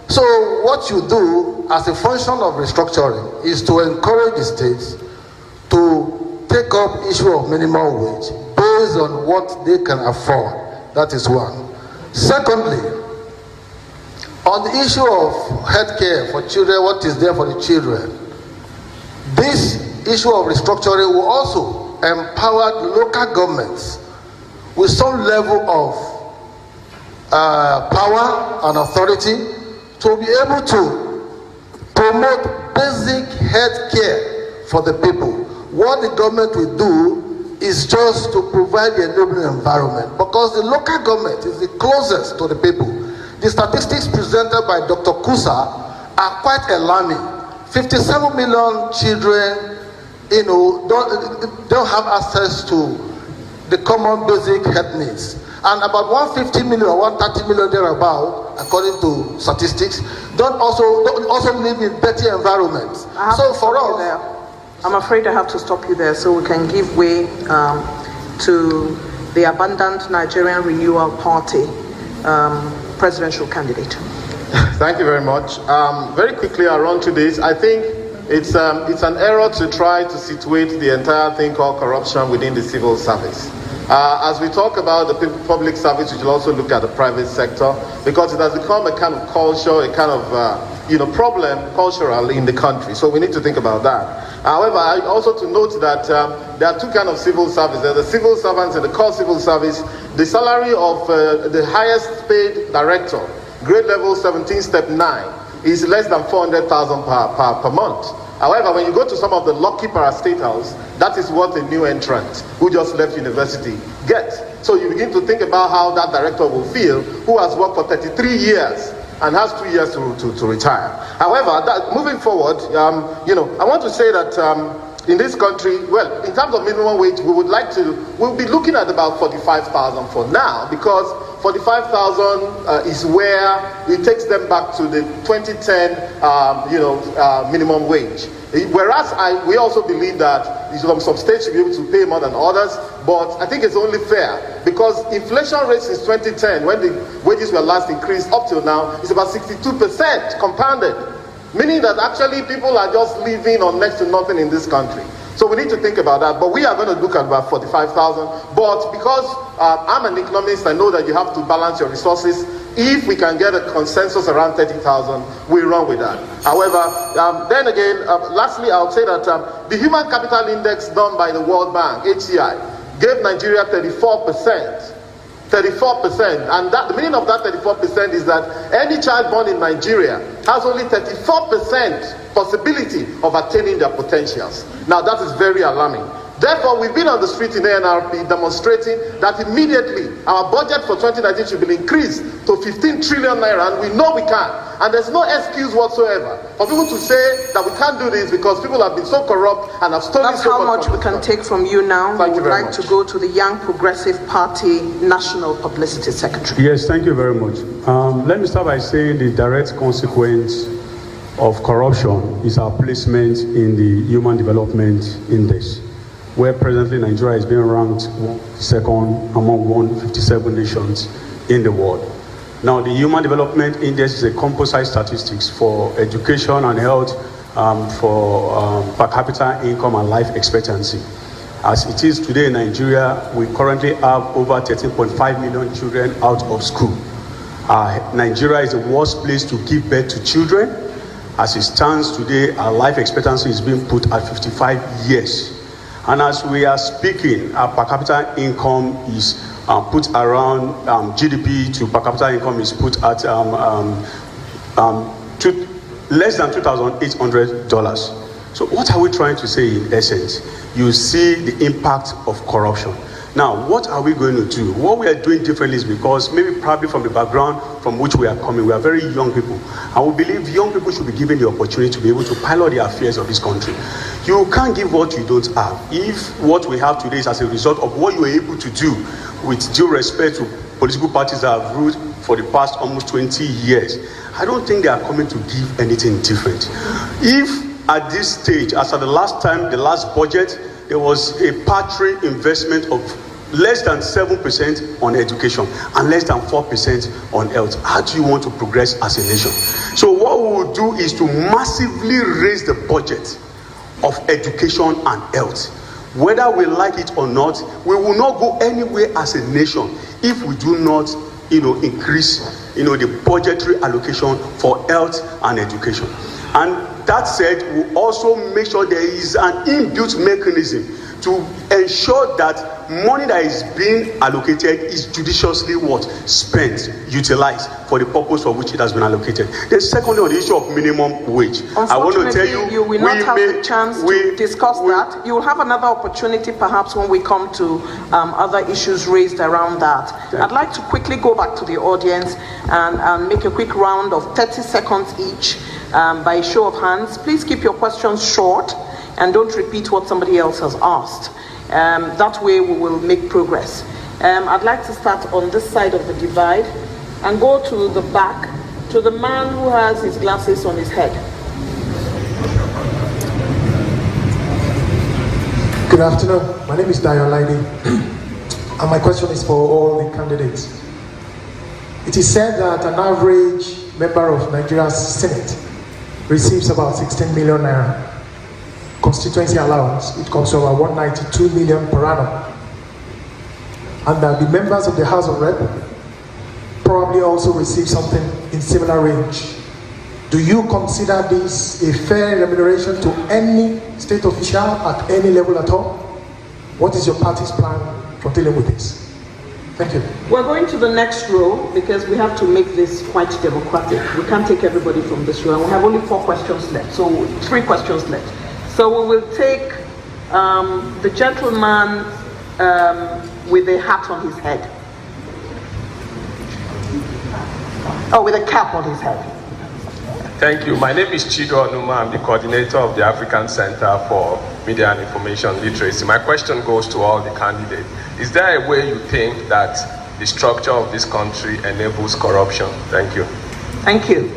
Speaker 5: So what you do as a function of restructuring is to encourage the states to take up issue of minimum wage based on what they can afford. That is one. Secondly, on the issue of healthcare for children, what is there for the children, this issue of restructuring will also empower the local governments with some level of power and authority to be able to promote basic health care for the people. What the government will do is just to provide the enabling environment, because the local government is the closest to the people. The statistics presented by Dr. Kusa are quite alarming. 57 million children don't have access to the common basic health needs, and about 150 million or 130 million thereabout, according to statistics, don't also live in dirty environments. So for us,
Speaker 2: I'm afraid I have to stop you there so we can give way to the Abundant Nigerian Renewal Party presidential candidate.
Speaker 6: Thank you very much. Very quickly, I'll run to this. I think it's an error to try to situate the entire thing called corruption within the civil service. As we talk about the public service, we should also look at the private sector, because it has become a kind of culture, a kind of problem cultural in the country. So we need to think about that. However, also to note that there are two kinds of civil service. There are the civil servants and the core civil service. The salary of the highest paid director, grade level 17, step 9, is less than 400,000 per month. However, when you go to some of the lucky parastatals, that is what a new entrant who just left university gets. So you begin to think about how that director will feel, who has worked for 33 years and has 2 years to retire. However, moving forward, I want to say that in this country, well, in terms of minimum wage, we'll be looking at about 45,000 for now, because 45,000 is where it takes them back to the 2010, minimum wage. Whereas we also believe that some states should be able to pay more than others, but I think it's only fair, because inflation rate since 2010, when the wages were last increased up till now, is about 62% compounded, meaning that actually people are just living on next to nothing in this country. So we need to think about that, but we are going to look at about 45,000. But because I'm an economist, I know that you have to balance your resources. If we can get a consensus around 30,000, we run with that. However, then again, lastly, I'll say that the Human Capital Index done by the World Bank, HCI, gave Nigeria 34%. 34%, and the meaning of that 34% is that any child born in Nigeria has only 34% possibility of attaining their potentials. Now that is very alarming. Therefore, we've been on the street in ANRP demonstrating that immediately our budget for 2019 should be increased to 15 trillion naira, and we know we can. And there's no excuse whatsoever for people to say that we can't do this because people have been so corrupt and have stolen so much.
Speaker 2: That's how much we can take from you now.
Speaker 6: Thank you very
Speaker 2: much.
Speaker 6: much.
Speaker 2: To go to the Young Progressive Party National Publicity Secretary.
Speaker 7: Yes, thank you very much. Let me start by saying the direct consequence of corruption is our placement in the Human Development Index, where presently Nigeria is being ranked second among 157 nations in the world. Now, the Human Development Index is a composite statistics for education and health, for per capita income and life expectancy. As it is today in Nigeria, we currently have over 13.5 million children out of school. Nigeria is the worst place to give birth to children. As it stands today, our life expectancy is being put at 55 years. And as we are speaking, our per capita income is put around GDP to per capita income is put at less than $2,800. So what are we trying to say in essence? You see the impact of corruption. Now, what are we going to do? What we are doing differently is because maybe probably from the background from which we are coming, we are very young people. And we believe young people should be given the opportunity to be able to pilot the affairs of this country. You can't give what you don't have. If what we have today is as a result of what you were able to do, with due respect to political parties that have ruled for the past almost 20 years, I don't think they are coming to give anything different. If at this stage, as at the last time, the last budget, there was a paltry investment of less than 7% on education and less than 4% on health. How do you want to progress as a nation? So what we will do is to massively raise the budget of education and health. Whether we like it or not, we will not go anywhere as a nation if we do not, increase, the budgetary allocation for health and education. And that said, we'll also make sure there is an inbuilt mechanism to ensure that money that is being allocated is judiciously spent, utilized for the purpose for which it has been allocated. Then secondly, on the issue of minimum wage, I want to tell you,
Speaker 2: you will not have the chance to discuss that. You will have another opportunity perhaps when we come to other issues raised around that. I'd like to quickly go back to the audience and make a quick round of 30 seconds each by a show of hands. Please keep your questions short and don't repeat what somebody else has asked. That way we will make progress. I'd like to start on this side of the divide and go to the back, to the man who has his glasses on his head.
Speaker 12: Good afternoon. My name is Dayo Laide, and my question is for all the candidates. It is said that an average member of Nigeria's Senate receives about 16 million naira. Constituency allowance, it comes to about 192 million per annum. And the members of the House of Rep probably also receive something in similar range. Do you consider this a fair remuneration to any state official at any level at all? What is your party's plan for dealing with this? Thank you.
Speaker 2: We're going to the next row because we have to make this quite democratic. We can't take everybody from this row, and we have only 4 questions left, so 3 questions left. So we will take the gentleman with a hat on his head. Oh, with a cap on his head.
Speaker 13: Thank you. My name is Chido Onuma. I'm the coordinator of the African Center for Media and Information Literacy. My question goes to all the candidates. Is there a way you think that the structure of this country enables corruption? Thank you.
Speaker 2: Thank you.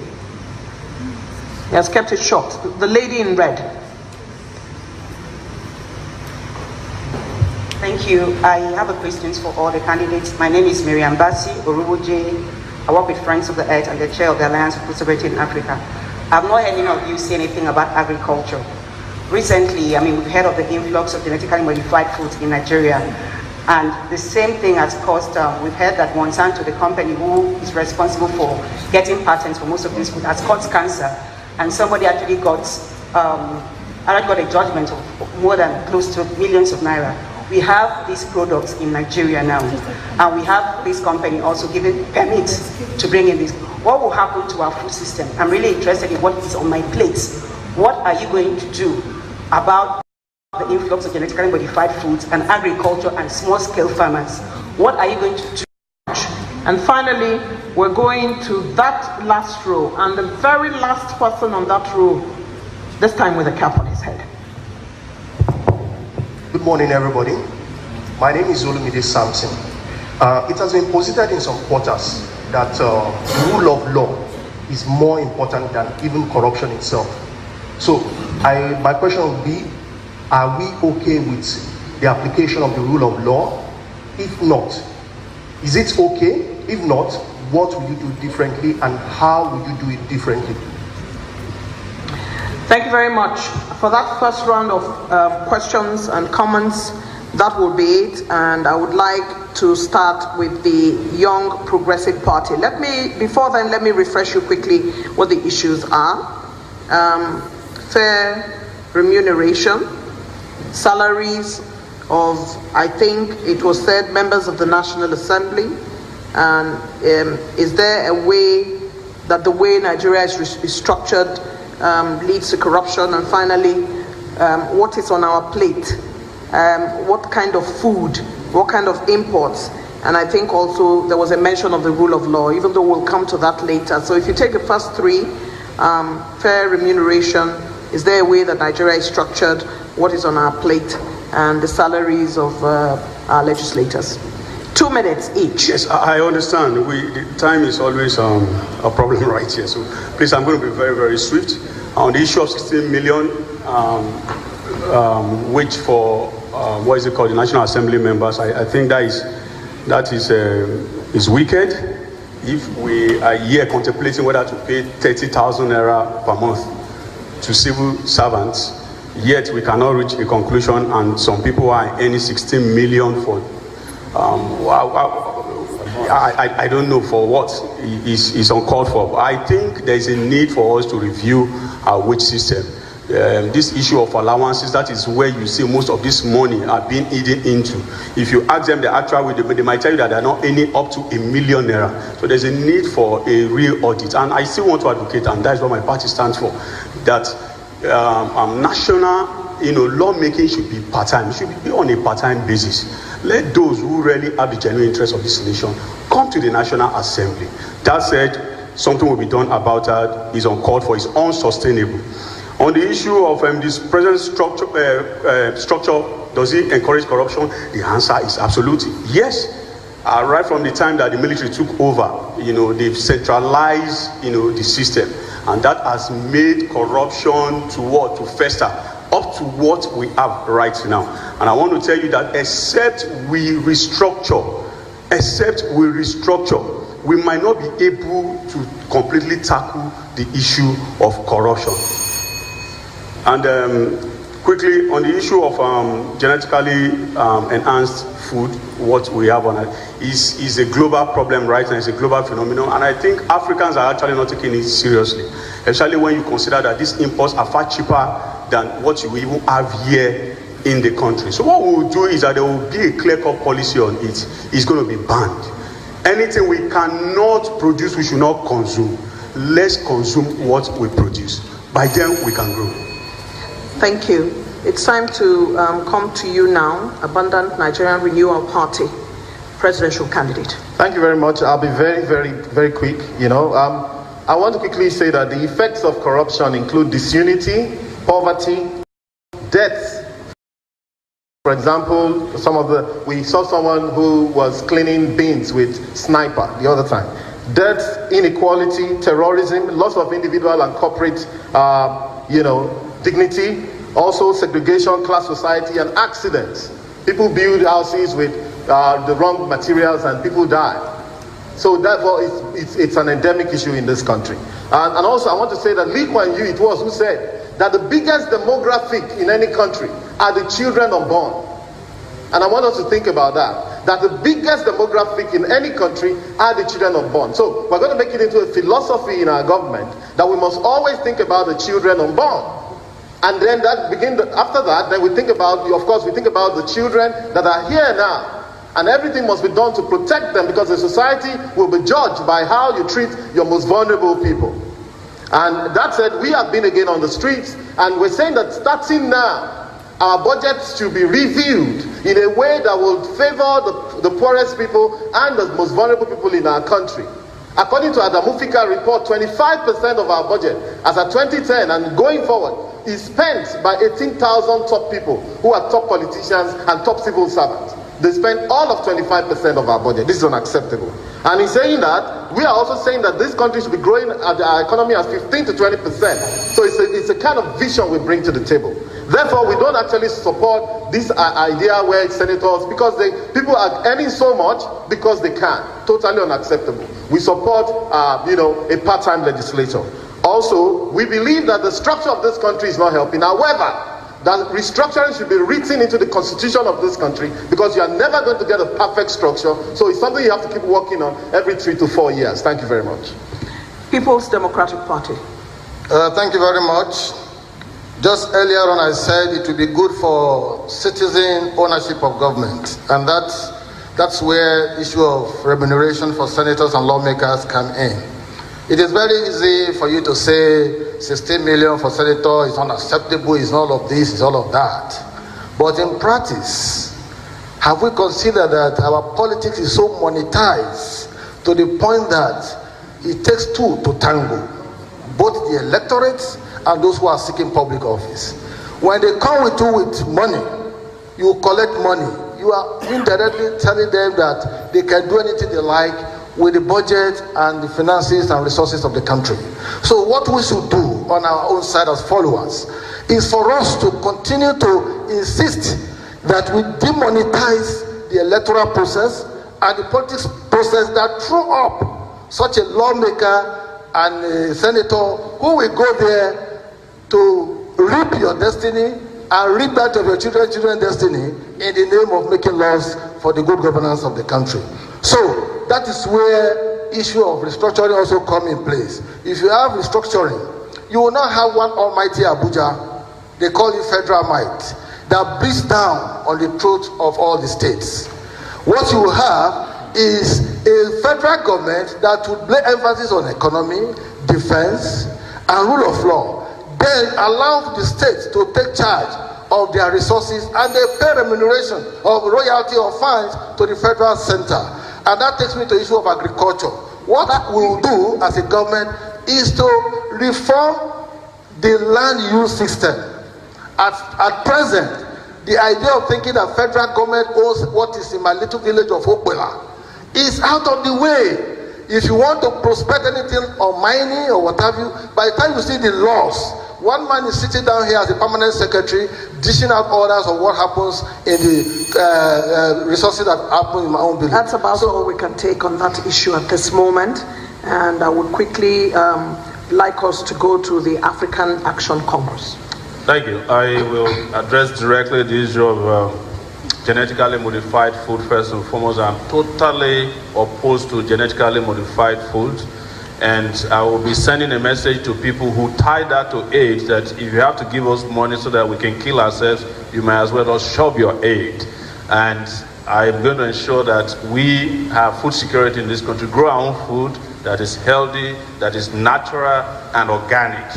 Speaker 2: He has kept it short. The lady in red.
Speaker 14: Thank you. I have a question for all the candidates. My name is Miriam Bassi Oruboje. I work with Friends of the Earth and the chair of the Alliance for Food Sovereignty in Africa. I've not heard any of you say anything about agriculture. Recently, we've heard of the influx of genetically modified foods in Nigeria. And the same thing has caused, we've heard that Monsanto, the company who is responsible for getting patents for most of this food, has caused cancer. And somebody actually got a judgment of more than close to millions of naira. We have these products in Nigeria now, and we have this company also giving permits to bring in this. What will happen to our food system? I'm really interested in what is on my plate. What are you going to do about the influx of genetically modified foods and agriculture and small-scale farmers. What are you going to do?
Speaker 2: And finally, we're going to that last row, and the very last person on that row, this time with a cap on his head.
Speaker 15: Good morning, everybody. My name is Olumide Samson. It has been posited in some quarters that the rule of law is more important than even corruption itself. So my question would be, are we okay with the application of the rule of law? If not, is it okay? If not, what will you do differently and how will you do it differently?
Speaker 2: Thank you very much for that first round of questions and comments. That will be it, and I would like to start with the Young Progressive Party. Before then, let me refresh you quickly what the issues are. Fair remuneration, salaries of, I think it was said, members of the National Assembly, and is there a way that the way Nigeria is structured leads to corruption? And finally, what is on our plate? What kind of food, what kind of imports? And I think also there was a mention of the rule of law, even though we'll come to that later. So if you take the first three, fair remuneration, is there a way that Nigeria is structured, what is on our plate, and the salaries of our legislators? 2 minutes each.
Speaker 7: Yes, I understand. The time is always a problem right here. So please, I'm going to be very, very swift. On the issue of 16 million, which for, what is it called, the National Assembly members, I think that is wicked. If we are here contemplating whether to pay 30,000 naira per month to civil servants, yet we cannot reach a conclusion, and some people are earning 16 million for I don't know for what is uncalled for. But I think there is a need for us to review our wage system. This issue of allowances, that is where you see most of this money are being eaten into. If you ask them the actual wage, they might tell you that they are not earning up to 1 million naira. So there's a need for a real audit, and I still want to advocate, and that's what my party stands for, that national lawmaking should be part-time. It should be on a part-time basis. Let those who really have the genuine interest of this nation come to the National Assembly. That said, something will be done about that. Is uncalled for, is unsustainable. On the issue of this present structure, does it encourage corruption? The answer is absolutely yes. Right from the time that the military took over, they've centralized, the system, and that has made corruption to fester up to what we have right now. And I want to tell you that except we restructure, we might not be able to completely tackle the issue of corruption. And quickly, on the issue of genetically enhanced food, what we have on it is a global problem right now. It's a global phenomenon, and I think Africans are actually not taking it seriously, especially when you consider that these imports are far cheaper than what you even have here in the country. So what we will do is that there will be a clear-cut policy on it. It's going to be banned. Anything we cannot produce, we should not consume. Let's consume what we produce. By then, we can grow.
Speaker 2: Thank you. It's time to come to you now, Abundant Nigerian Renewal Party presidential candidate.
Speaker 6: Thank you very much. I'll be very, very, very quick. I want to quickly say that the effects of corruption include disunity, poverty, death. For example, we saw someone who was cleaning bins with sniper the other time. Death, inequality, terrorism, loss of individual and corporate, dignity, also segregation, class society, and accidents. People build houses with the wrong materials and people die. So therefore, it's an endemic issue in this country. And also, I want to say that Lee Kuan Yew, it was who said that the biggest demographic in any country are the children unborn. And I want us to think about that the biggest demographic in any country are the children unborn. So we're going to make it into a philosophy in our government that we must always think about the children unborn. And then after that, then we think about the children that are here now. And everything must be done to protect them, because the society will be judged by how you treat your most vulnerable people. And that said, we have been again on the streets, and we're saying that starting now, Our budgets should be reviewed in a way that will favor the poorest people and the most vulnerable people in our country. According to Adamufika report, 25% of our budget as of 2010 and going forward is spent by 18,000 top people who are top politicians and top civil servants. They spend all of 25% of our budget. This is unacceptable. And in saying that, we are also saying that this country should be growing at our economy at 15 to 20%. So it's a kind of vision we bring to the table. Therefore, we don't actually support this idea where senators, because people are earning so much because they can. Totally unacceptable. We support, a part-time legislature. Also, we believe that the structure of this country is not helping. However, that restructuring should be written into the constitution of this country, because you are never going to get a perfect structure. So it's something you have to keep working on every 3 to 4 years. Thank you very much.
Speaker 2: People's Democratic Party.
Speaker 5: Thank you very much. Just earlier on I said it would be good for citizen ownership of government, and that's where the issue of remuneration for senators and lawmakers come in. It is very easy for you to say 16 million for senator is unacceptable, it's all of this, it's all of that. But in practice, have we considered that our politics is so monetized to the point that it takes two to tango, both the electorate and those who are seeking public office? When they come with you with money, you collect money. You are indirectly telling them that they can do anything they like with the budget and the finances and resources of the country. So what we should do on our own side as followers is for us to continue to insist that we demonetize the electoral process and the politics process that throw up such a lawmaker and a senator who will go there to reap your destiny and reap that of your children's destiny in the name of making laws for the good governance of the country. So that is where issue of restructuring also come in place. If you have restructuring, you will not have one almighty Abuja, they call it federal might, that beats down on the throat of all the states. What you have is a federal government that would lay emphasis on economy, defense, and rule of law, then allow the states to take charge of their resources, and they pay remuneration of royalty or fines to the federal center. And that takes me to the issue of agriculture. What we will do as a government is to reform the land use system. At present, the idea of thinking that federal government owns what is in my little village of Okwela is out of the way. If you want to prospect anything or mining or what have you, by the time you see the laws, one man is sitting down here as a permanent secretary, dishing out orders of what happens in the resources that happen in my own village.
Speaker 2: That's about all we can take on that issue at this moment. And I would quickly like us to go to the African Action Congress.
Speaker 4: Thank you. I will address directly the issue of genetically modified food first and foremost. I'm totally opposed to genetically modified food. And I will be sending a message to people who tie that to aid, that if you have to give us money so that we can kill ourselves, you might as well just shove your aid. And I'm going to ensure that we have food security in this country, grow our own food that is healthy, that is natural and organic.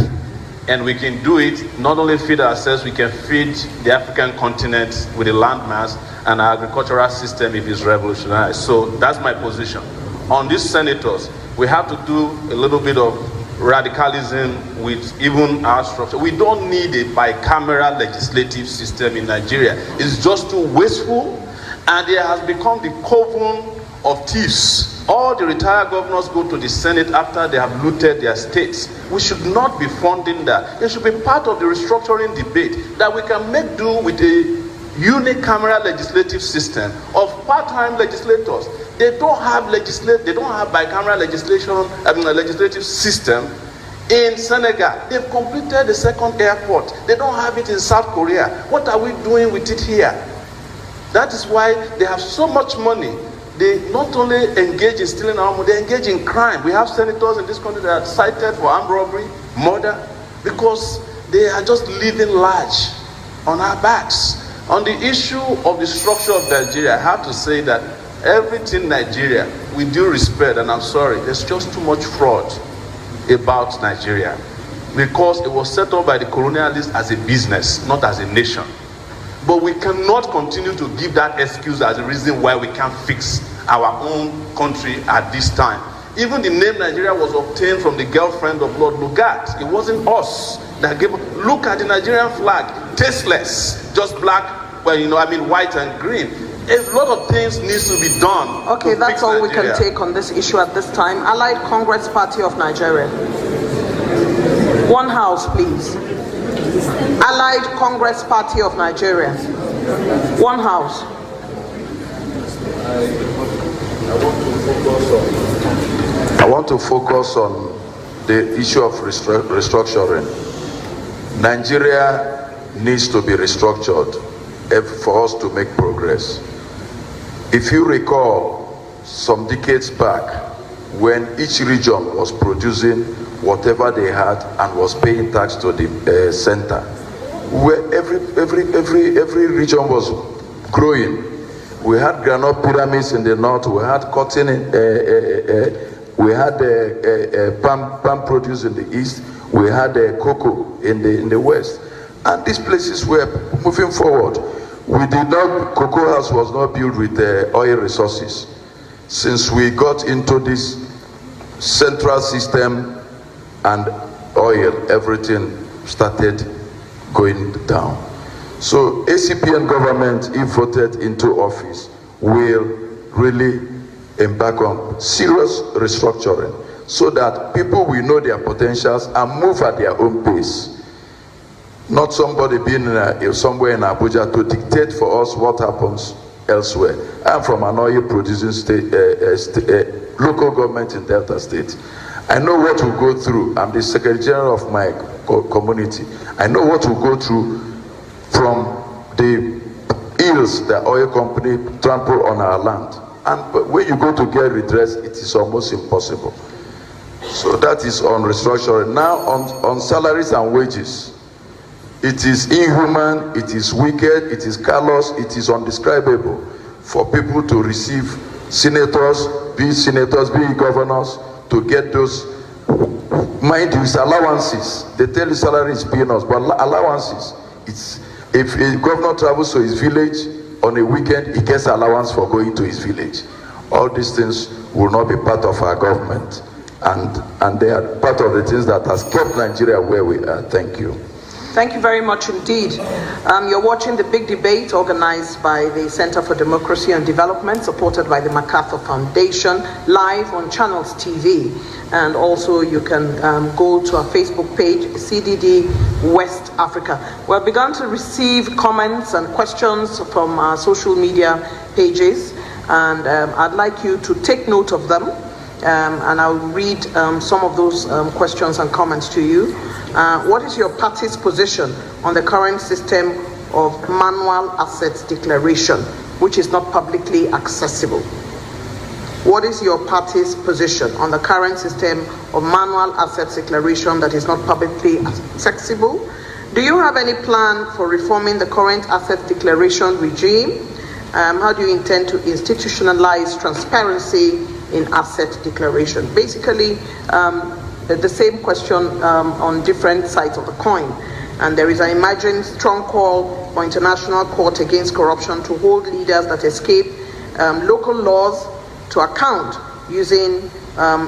Speaker 4: And we can do it, not only feed ourselves, we can feed the African continent with a landmass and our agricultural system if it's revolutionized. So that's my position. On these senators, we have to do a little bit of radicalism with even our structure. We don't need a bicameral legislative system in Nigeria. It's just too wasteful, and it has become the coven of thieves. All the retired governors go to the Senate after they have looted their states. We should not be funding that. It should be part of the restructuring debate that we can make do with a unicameral legislative system of part-time legislators. They don't have bicameral legislative system in Senegal. They've completed the second airport. They don't have it in South Korea. What are we doing with it here? That is why they have so much money. They not only engage in stealing our money, they engage in crime. We have senators in this country that are cited for armed robbery, murder, because they are just living large on our backs. On the issue of the structure of Nigeria, I have to say that everything Nigeria, with due respect, and I'm sorry, there's just too much fraud about Nigeria, because it was set up by the colonialists as a business, not as a nation. But we cannot continue to give that excuse as a reason why we can't fix our own country at this time. Even the name Nigeria was obtained from the girlfriend of Lord Lugard. It wasn't us that gave. Look at the Nigerian flag, tasteless, just black, well, white and green. A lot of things needs to be done.
Speaker 2: Okay, that's all we can take on this issue at this time. Allied Congress Party of Nigeria. One house, please. Allied Congress Party of Nigeria. One house.
Speaker 3: I want to focus on the issue of restructuring. Nigeria needs to be restructured for us to make progress. If you recall, some decades back, when each region was producing whatever they had and was paying tax to the center, where every region was growing. We had granite pyramids in the north, we had cotton, we had palm produce in the east, we had cocoa in the west, and these places were moving forward. Cocoa house was not built with oil resources. Since we got into this central system and oil, everything started going down. So ACPN government, if voted into office, will really embark on serious restructuring so that people will know their potentials and move at their own pace. Not somebody being somewhere in Abuja to dictate for us what happens elsewhere. I'm from an oil producing state, local government in Delta State. I know what we go through. I'm the Secretary General of my community. I know what we go through from the ills the oil company trample on our land. And when you go to get redress, it is almost impossible. So that is on restructuring. Now on salaries and wages. It is inhuman, it is wicked, it is callous, it is undescribable for people to receive senators, be governors, to get those, mind you, it's allowances. They tell you salary is peanuts, but allowances. It's if a governor travels to his village on a weekend, he gets allowance for going to his village. All these things will not be part of our government, and they are part of the things that has kept Nigeria where we are. Thank you.
Speaker 2: Thank you very much indeed. You're watching the big debate organized by the Center for Democracy and Development, supported by the MacArthur Foundation, live on Channels TV. And also you can go to our Facebook page, CDD West Africa. We've begun to receive comments and questions from our social media pages, and I'd like you to take note of them. And I'll read some of those questions and comments to you. What is your party's position on the current system of manual assets declaration, which is not publicly accessible? What is your party's position on the current system of manual assets declaration that is not publicly accessible? Do you have any plan for reforming the current assets declaration regime? How do you intend to institutionalize transparency in asset declaration? Basically, the same question on different sides of the coin. And there is an emerging strong call for international court against corruption to hold leaders that escape local laws to account using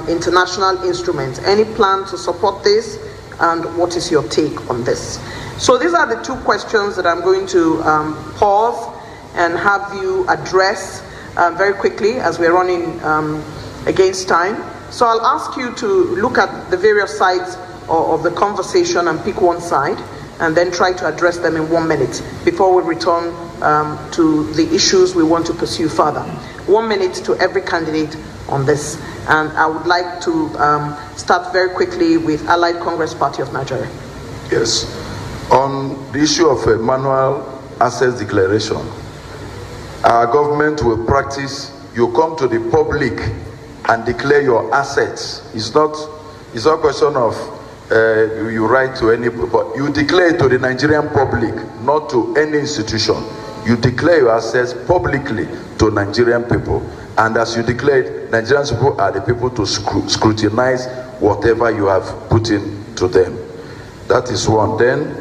Speaker 2: international instruments. Any plan to support this, and what is your take on this? So these are the two questions that I'm going to pause and have you address very quickly, as we're running against time. So I'll ask you to look at the various sides of the conversation and pick one side, and then try to address them in 1 minute before we return to the issues we want to pursue further. 1 minute to every candidate on this. And I would like to start very quickly with Allied Congress Party of Nigeria.
Speaker 3: Yes. On the issue of a manual assets declaration, our government will practice, you come to the public and declare your assets. It's not a question of you write to anybody, but you declare it to the Nigerian public, not to any institution. You declare your assets publicly to Nigerian people, and as you declare it, Nigerian people are the people to scrutinize whatever you have put in to them. That is one. Then,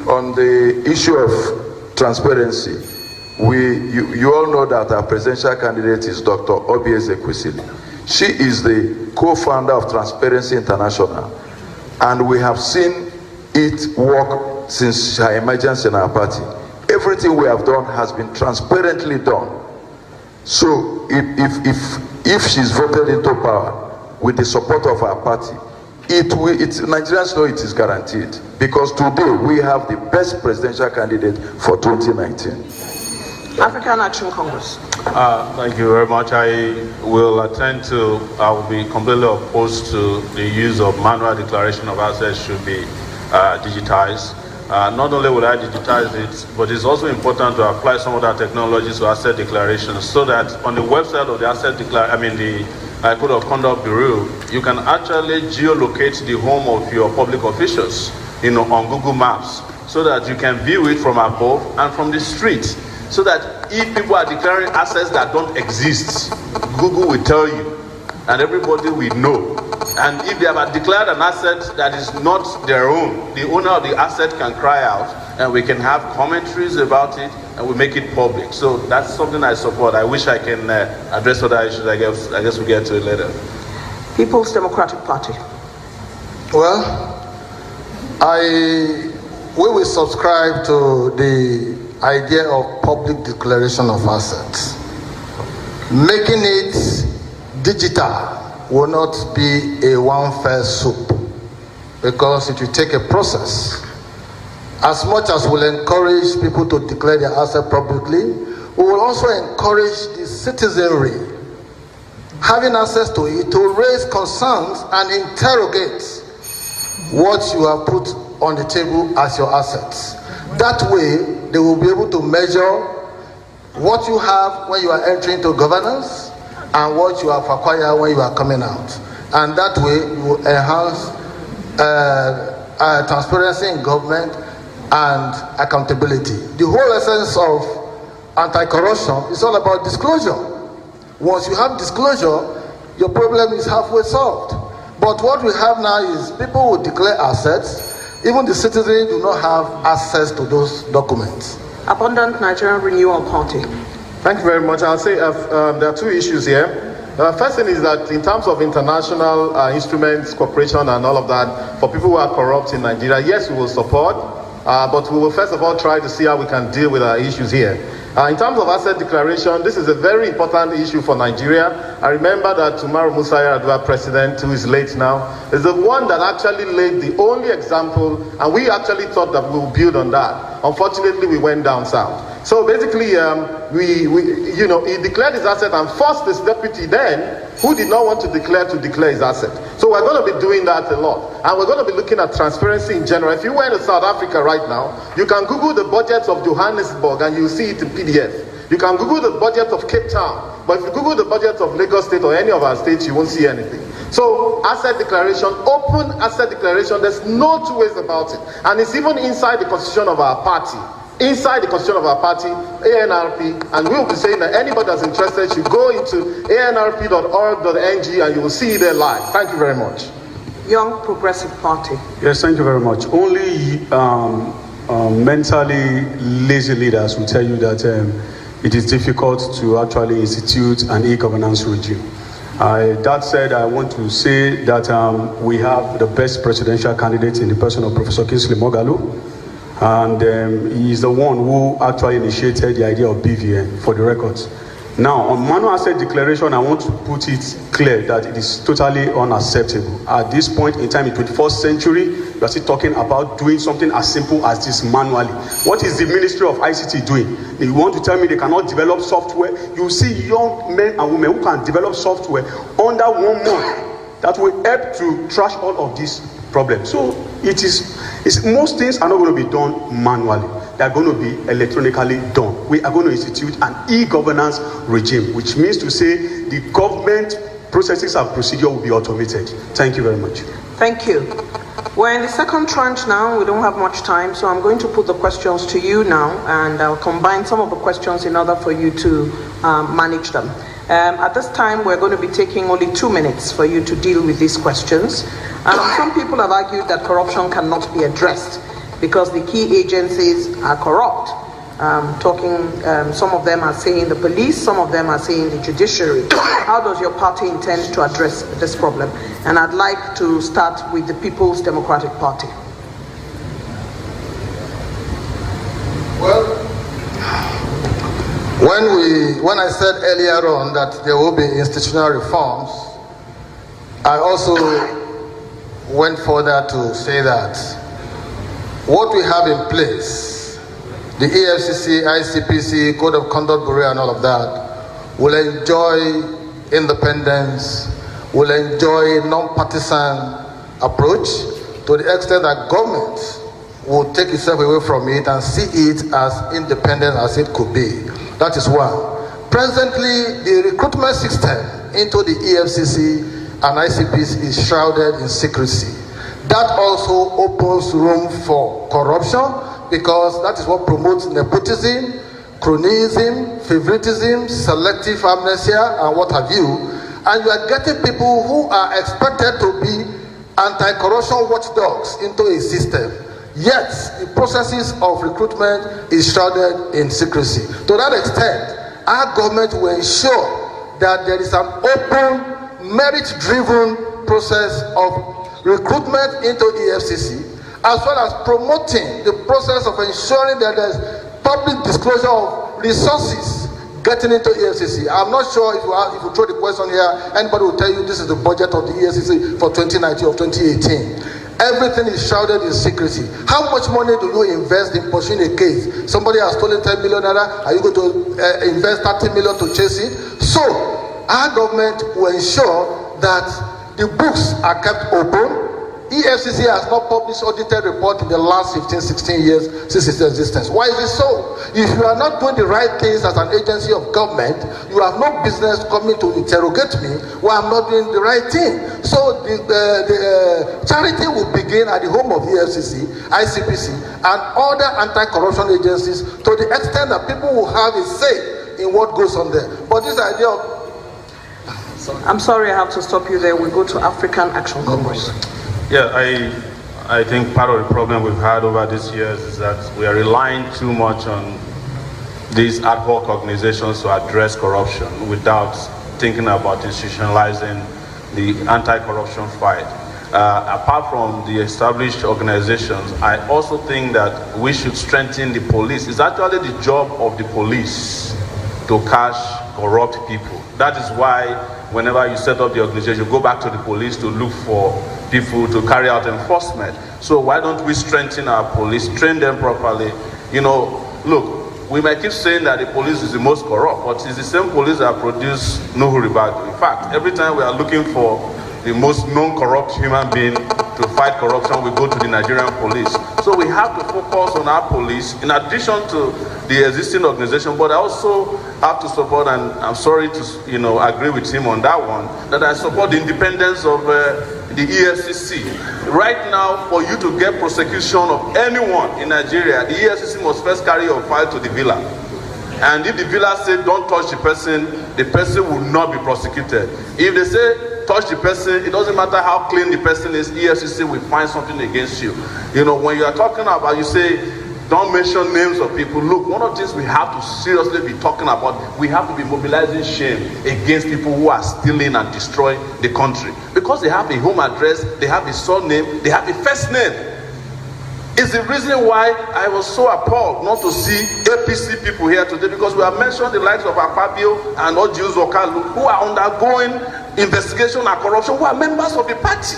Speaker 3: on the issue of transparency, you all know that our presidential candidate is Dr. Obi Ezekwesili. She is the co-founder of Transparency International, and we have seen it work since her emergence in our party. Everything we have done has been transparently done. So if she's voted into power with the support of our party, Nigerians know it is guaranteed, because today we have the best presidential candidate for 2019.
Speaker 2: African Action Congress.
Speaker 4: Thank you very much. I will be completely opposed to the use of manual declaration of assets should be digitized. Not only will I digitize it, but it's also important to apply some of that technology to asset declarations, so that on the website of the the Code of Conduct Bureau, you can actually geolocate the home of your public officials, on Google Maps, so that you can view it from above and from the street, so that if people are declaring assets that don't exist, Google will tell you, and everybody will know. And if they have declared an asset that is not their own, the owner of the asset can cry out, and we can have commentaries about it, and we make it public. So that's something I support. I wish I can address other issues. I guess we'll get to it later.
Speaker 2: People's Democratic Party.
Speaker 5: Well, we will subscribe to the idea of public declaration of assets. Making it digital will not be a one fell swoop, because it will take a process. As much as we'll encourage people to declare their asset publicly, we will also encourage the citizenry having access to it to raise concerns and interrogate what you have put on the table as your assets. That way, they will be able to measure what you have when you are entering into governance and what you have acquired when you are coming out. And that way, you will enhance transparency in government and accountability. The whole essence of anti-corruption is all about disclosure. Once you have disclosure, your problem is halfway solved. But what we have now is people will declare assets, even the citizens do not have access to those documents.
Speaker 2: Abundant Nigerian Renewal Party.
Speaker 6: Thank you very much. I'll say there are two issues here. First thing is that in terms of international instruments, cooperation and all of that, for people who are corrupt in Nigeria, yes, we will support, but we will first of all try to see how we can deal with our issues here. In terms of asset declaration, this is a very important issue for Nigeria. I remember that Umaru Musa Yar'Adua, president, who is late now, is the one that actually laid the only example, and we actually thought that we would build on that. Unfortunately, we went down south. So basically, he declared his asset and forced his deputy then, who did not want to declare his asset. So we're going to be doing that a lot. And we're going to be looking at transparency in general. If you went to South Africa right now, you can Google the budgets of Johannesburg and you'll see it in PDF. You can Google the budget of Cape Town. But if you Google the budget of Lagos State or any of our states, you won't see anything. So asset declaration, open asset declaration, there's no two ways about it. And it's even inside the constitution of our party. Inside the constitution of our party, ANRP, and we'll be saying that anybody that's interested should go into anrp.org.ng and you will see it there live. Thank you very much.
Speaker 2: Young Progressive Party.
Speaker 7: Yes, thank you very much. Only mentally lazy leaders will tell you that it is difficult to actually institute an e-governance regime. That said, I want to say that we have the best presidential candidate in the person of Professor Kingsley Moghalu. And he is the one who actually initiated the idea of BVN, for the records. Now, on manual asset declaration, I want to put it clear that it is totally unacceptable. At this point in time, in the 21st century, we are still talking about doing something as simple as this manually. What is the Ministry of ICT doing? You want to tell me they cannot develop software? You see young men and women who can develop software under 1 month that will help to trash all of these problems. So most things are not going to be done manually. They are going to be electronically done. We are going to institute an e-governance regime, which means to say the government processes and procedure will be automated. Thank you very much.
Speaker 2: Thank you. We're in the second tranche now. We don't have much time, so I'm going to put the questions to you now, and I'll combine some of the questions in order for you to manage them. At this time, we're going to be taking only 2 minutes for you to deal with these questions. Some people have argued that corruption cannot be addressed because the key agencies are corrupt. some of them are saying the police, some of them are saying the judiciary. How does your party intend to address this problem? And I'd like to start with the People's Democratic Party.
Speaker 5: Well, when I said earlier on that there will be institutional reforms, I also went further to say that what we have in place, the EFCC, ICPC, Code of Conduct Bureau and all of that, will enjoy independence, will enjoy a non-partisan approach to the extent that government will take itself away from it and see it as independent as it could be. That is one. Presently, the recruitment system into the EFCC and ICPC is shrouded in secrecy. That also opens room for corruption, because that is what promotes nepotism, cronyism, favoritism, selective amnesia, and what have you. And you are getting people who are expected to be anti-corruption watchdogs into a system. Yet, the processes of recruitment is shrouded in secrecy. To that extent, our government will ensure that there is an open, merit-driven process of recruitment into EFCC, as well as promoting the process of ensuring that there's public disclosure of resources getting into EFCC. I'm not sure if you throw the question here, anybody will tell you this is the budget of the EFCC for 2019 or 2018. Everything is shrouded in secrecy. How much money do you invest in pursuing a case? Somebody has stolen 10 million naira. Are you going to invest 30 million to chase it? So, our government will ensure that the books are kept open. EFCC has not published audited report in the last 15, 16 years since its existence. Why is it so? If you are not doing the right things as an agency of government, you have no business coming to interrogate me while I'm not doing the right thing. So the charity will begin at the home of EFCC, ICPC, and other anti-corruption agencies, to the extent that people will have a say in what goes on there. But this idea of...
Speaker 2: I'm sorry, I have to stop you there. We go to African Action Congress.
Speaker 4: Yeah, I think part of the problem we've had over these years is that we are relying too much on these ad hoc organizations to address corruption without thinking about institutionalizing the anti-corruption fight. Apart from the established organizations, I also think that we should strengthen the police. It's actually the job of the police to catch corrupt people. That is why whenever you set up the organization, you go back to the police to look for people to carry out enforcement. So why don't we strengthen our police, train them properly? You know, look, we might keep saying that the police is the most corrupt, but it's the same police that produce Nuhu Ribadu. In fact, every time we are looking for the most non-corrupt human being to fight corruption, we go to the Nigerian police. So we have to focus on our police in addition to the existing organization, but I also have to support, and I'm sorry to agree with him on that one, that I support the independence of the EFCC. Right now, for you to get prosecution of anyone in Nigeria, the EFCC must first carry your file to the villa. And if the villa says don't touch the person will not be prosecuted. If they say touch the person, it doesn't matter how clean the person is, EFCC will find something against you. You know, when you are talking about, you say, don't mention names of people. Look, one of the things we have to seriously be talking about, we have to be mobilizing shame against people who are stealing and destroying the country. Because they have a home address, they have a surname, they have a first name. It's the reason why I was so appalled not to see APC people here today, because we have mentioned the likes of Akpabio and Ojus Okalu, who are undergoing investigation and corruption, who are members of the party.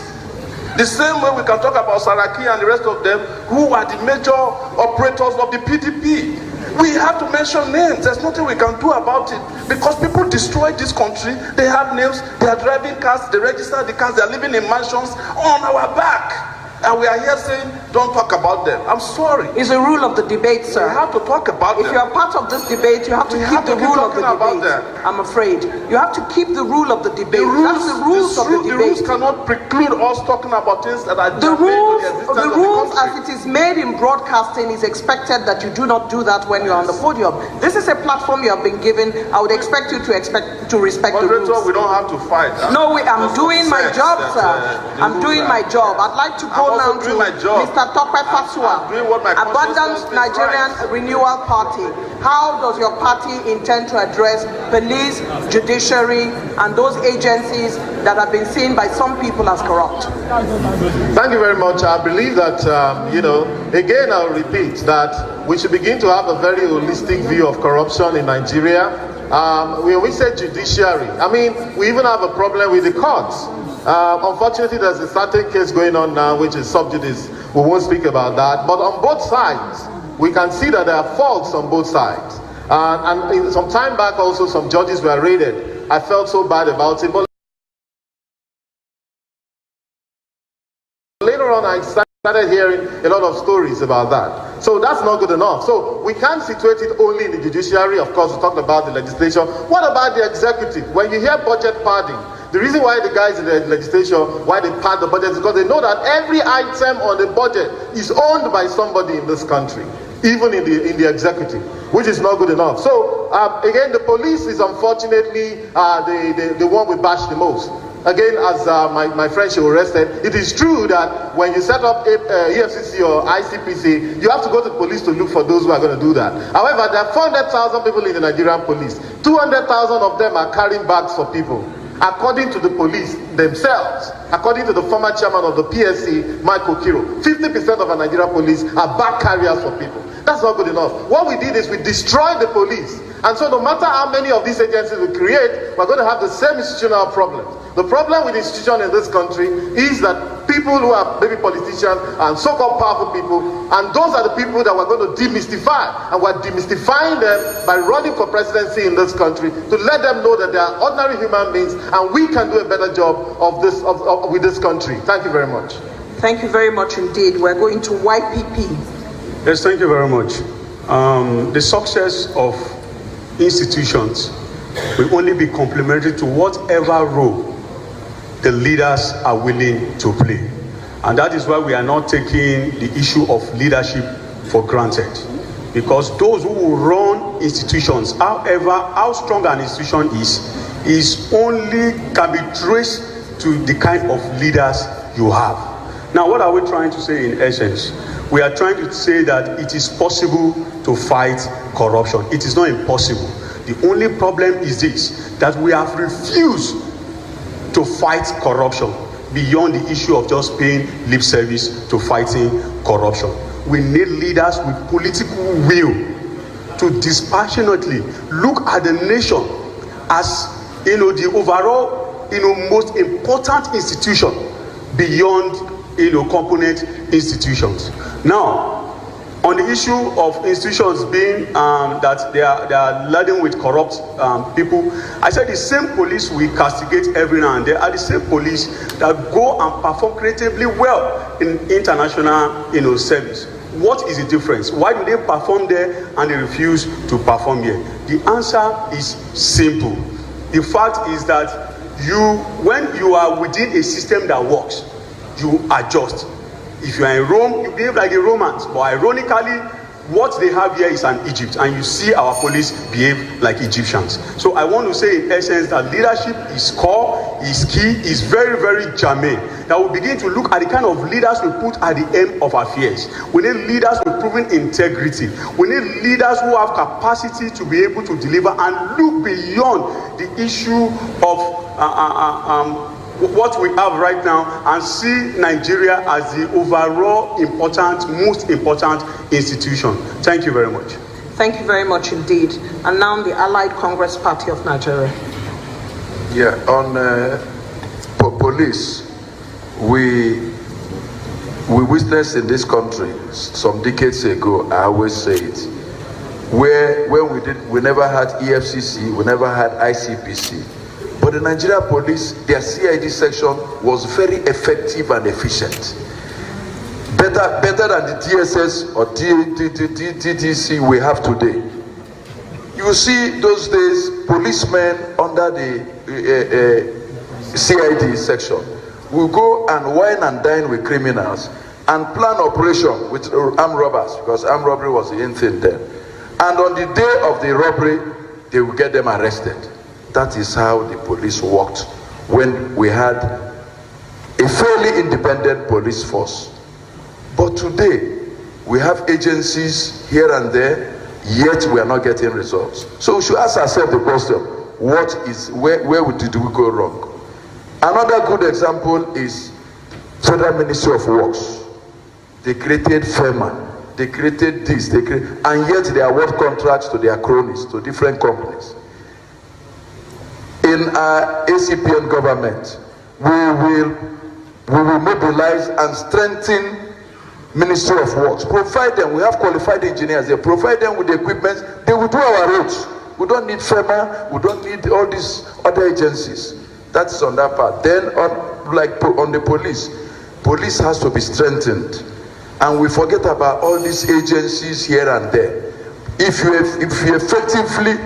Speaker 4: The same way we can talk about Saraki and the rest of them, who are the major operators of the PDP. We have to mention names. There's nothing we can do about it, because people destroy this country. They have names, they are driving cars, they register the cars, they are living in mansions on our back. And we are here saying, don't talk about them. I'm sorry.
Speaker 2: It's a rule of the debate, sir.
Speaker 4: We have to talk about them.
Speaker 2: If you are part of this debate, you have to keep the rule of the debate. I'm afraid. You have to keep the rule of the debate. That's the rules of the debate.
Speaker 4: The rules cannot preclude us talking about things that are
Speaker 2: the rules as it is made in broadcasting is expected that you do not do that when you're on the podium. This is a platform you have been given. I would expect you to respect the rules.
Speaker 4: We don't have to fight.
Speaker 2: No, I'm doing my job, sir. I'm doing my job. I'd like to go now to Mr. Tope Fasua, Abundant Nigerian Renewal Party. How does your party intend to address police, judiciary, and those agencies that have been seen by some people as corrupt?
Speaker 6: Thank you very much. I believe that, again, I'll repeat that we should begin to have a very holistic view of corruption in Nigeria. When we say judiciary, I mean, we even have a problem with the courts. Unfortunately, there's a certain case going on now, which is sub judice. We won't speak about that. But on both sides, we can see that there are faults on both sides. And some time back, also, some judges were raided. I felt so bad about it. But later on, I started hearing a lot of stories about that. So that's not good enough. So we can't situate it only in the judiciary. Of course, we talked about the legislation. What about the executive? When you hear budget padding, the reason why the guys in the legislation, why they pad the budget is because they know that every item on the budget is owned by somebody in this country, even in the executive, which is not good enough. So again, the police is unfortunately the one we bash the most. Again, as my friend Sowore said, it is true that when you set up EFCC or ICPC, you have to go to the police to look for those who are going to do that. However, there are 400,000 people in the Nigerian police. 200,000 of them are carrying bags for people. According to the police themselves, according to the former chairman of the PSC, Michael Kiro, 50% of our Nigerian police are bag carriers for people. That's not good enough. What we did is we destroyed the police. And so no matter how many of these agencies we create, we're going to have the same institutional problems. The problem with institutions in this country is that people who are maybe politicians and so-called powerful people, and those are the people that we're going to demystify. And we're demystifying them by running for presidency in this country to let them know that they are ordinary human beings and we can do a better job with this country. Thank you very much.
Speaker 2: Thank you very much indeed. We're going to YPP.
Speaker 7: Yes, thank you very much. The success of institutions will only be complementary to whatever role the leaders are willing to play. And that is why we are not taking the issue of leadership for granted. Because those who will run institutions, however, how strong an institution is only can be traced to the kind of leaders you have. Now, what are we trying to say in essence? We are trying to say that it is possible to fight corruption. It is not impossible. The only problem is this, that we have refused to fight corruption beyond the issue of just paying lip service to fighting corruption. We need leaders with political will to dispassionately look at the nation as, the overall, most important institution beyond, component institutions. Now, on the issue of institutions being that they are laden with corrupt people, I said the same police we castigate every now and then are the same police that go and perform creatively well in international service. What is the difference? Why do they perform there and they refuse to perform here? The answer is simple. The fact is that when you are within a system that works, you adjust. If you are in Rome, you behave like the Romans. But ironically, what they have here is an Egypt, and you see our police behave like Egyptians. So I want to say in essence that leadership is core, is key, is very, very germane. That we begin to look at the kind of leaders we put at the end of affairs. We need leaders with proven integrity. We need leaders who have capacity to be able to deliver and look beyond the issue of what we have right now and see Nigeria as the overall most important institution. Thank you very much.
Speaker 2: Thank you very much indeed. And now the Allied Congress Party of Nigeria.
Speaker 3: Yeah, on police, we witnessed in this country some decades ago, I always say it, where we never had EFCC, we never had ICPC. But the Nigeria police, their CID section was very effective and efficient. Better than the DSS or TTC we have today. You see those days, policemen under the CID section will go and wine and dine with criminals and plan operation with armed robbers, because armed robbery was the in thing then. And on the day of the robbery, they will get them arrested. That is how the police worked when we had a fairly independent police force. But today, we have agencies here and there, yet we are not getting results. So we should ask ourselves the question, where did we go wrong? Another good example is Federal Ministry of Works. They created FEMA, they created this, and yet they award contracts to their cronies, to different companies. In our ACPN government, we will mobilize and strengthen Ministry of Works. Provide them, we have qualified engineers, they provide them with the equipment, they will do our roads. We don't need FEMA, we don't need all these other agencies. That's on that part. Then on the police has to be strengthened. And we forget about all these agencies here and there. If you effectively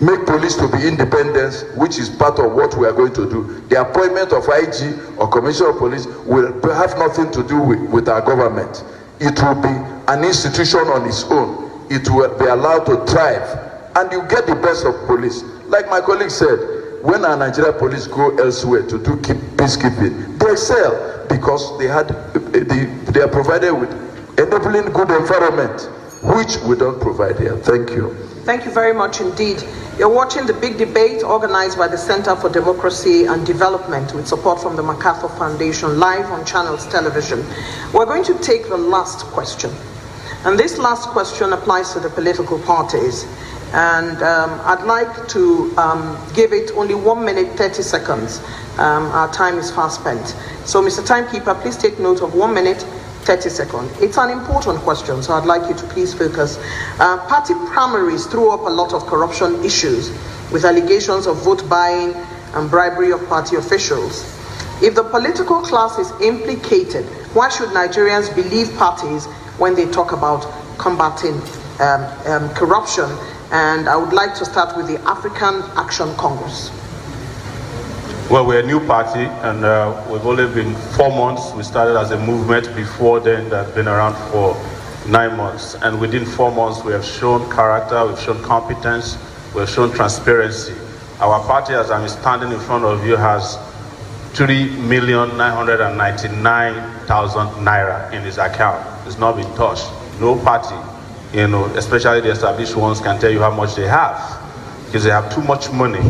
Speaker 3: make police to be independent, which is part of what we are going to do, the appointment of IG or Commissioner of Police will have nothing to do with our government. It will be an institution on its own. It will be allowed to thrive. And you get the best of police. Like my colleague said, when our Nigeria police go elsewhere to do peacekeeping, they excel because they are provided with enabling good environment, which we don't provide here. Thank you.
Speaker 2: Thank you very much indeed. You're watching the big debate organized by the Center for Democracy and Development with support from the MacArthur Foundation, live on Channels Television. We're going to take the last question. And this last question applies to the political parties. And I'd like to give it only 1 minute, 30 seconds. Our time is fast spent. So Mr. Timekeeper, please take note of 1 minute, 30 seconds. It's an important question, so I'd like you to please focus. Party primaries threw up a lot of corruption issues with allegations of vote buying and bribery of party officials. If the political class is implicated, why should Nigerians believe parties when they talk about combating corruption? And I would like to start with the African Action Congress.
Speaker 4: Well, we're a new party, and we've only been 4 months. We started as a movement before then that had been around for 9 months. And within 4 months, we have shown character, we've shown competence, we've shown transparency. Our party, as I'm standing in front of you, has 3,999,000 naira in its account. It's not been touched. No party, especially the established ones, can tell you how much they have, because they have too much money.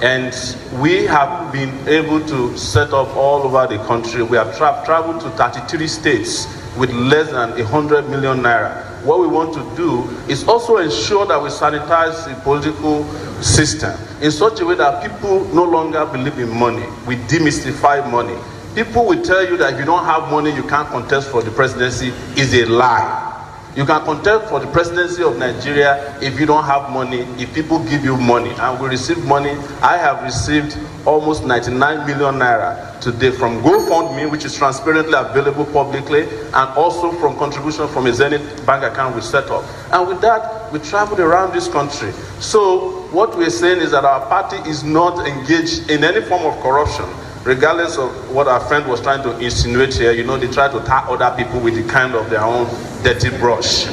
Speaker 4: And we have been able to set up all over the country. We have traveled to 33 states with less than 100 million naira. What we want to do is also ensure that we sanitize the political system in such a way that people no longer believe in money. We demystify money. People will tell you that if you don't have money, you can't contest for the presidency. Is a lie. You can contest for the presidency of Nigeria if you don't have money, if people give you money. And we receive money. I have received almost 99 million naira today from GoFundMe, which is transparently available publicly, and also from contribution from a Zenith bank account we set up. And with that, we traveled around this country. So what we're saying is that our party is not engaged in any form of corruption. Regardless of what our friend was trying to insinuate here, they try to tar other people with the kind of their own dirty brush,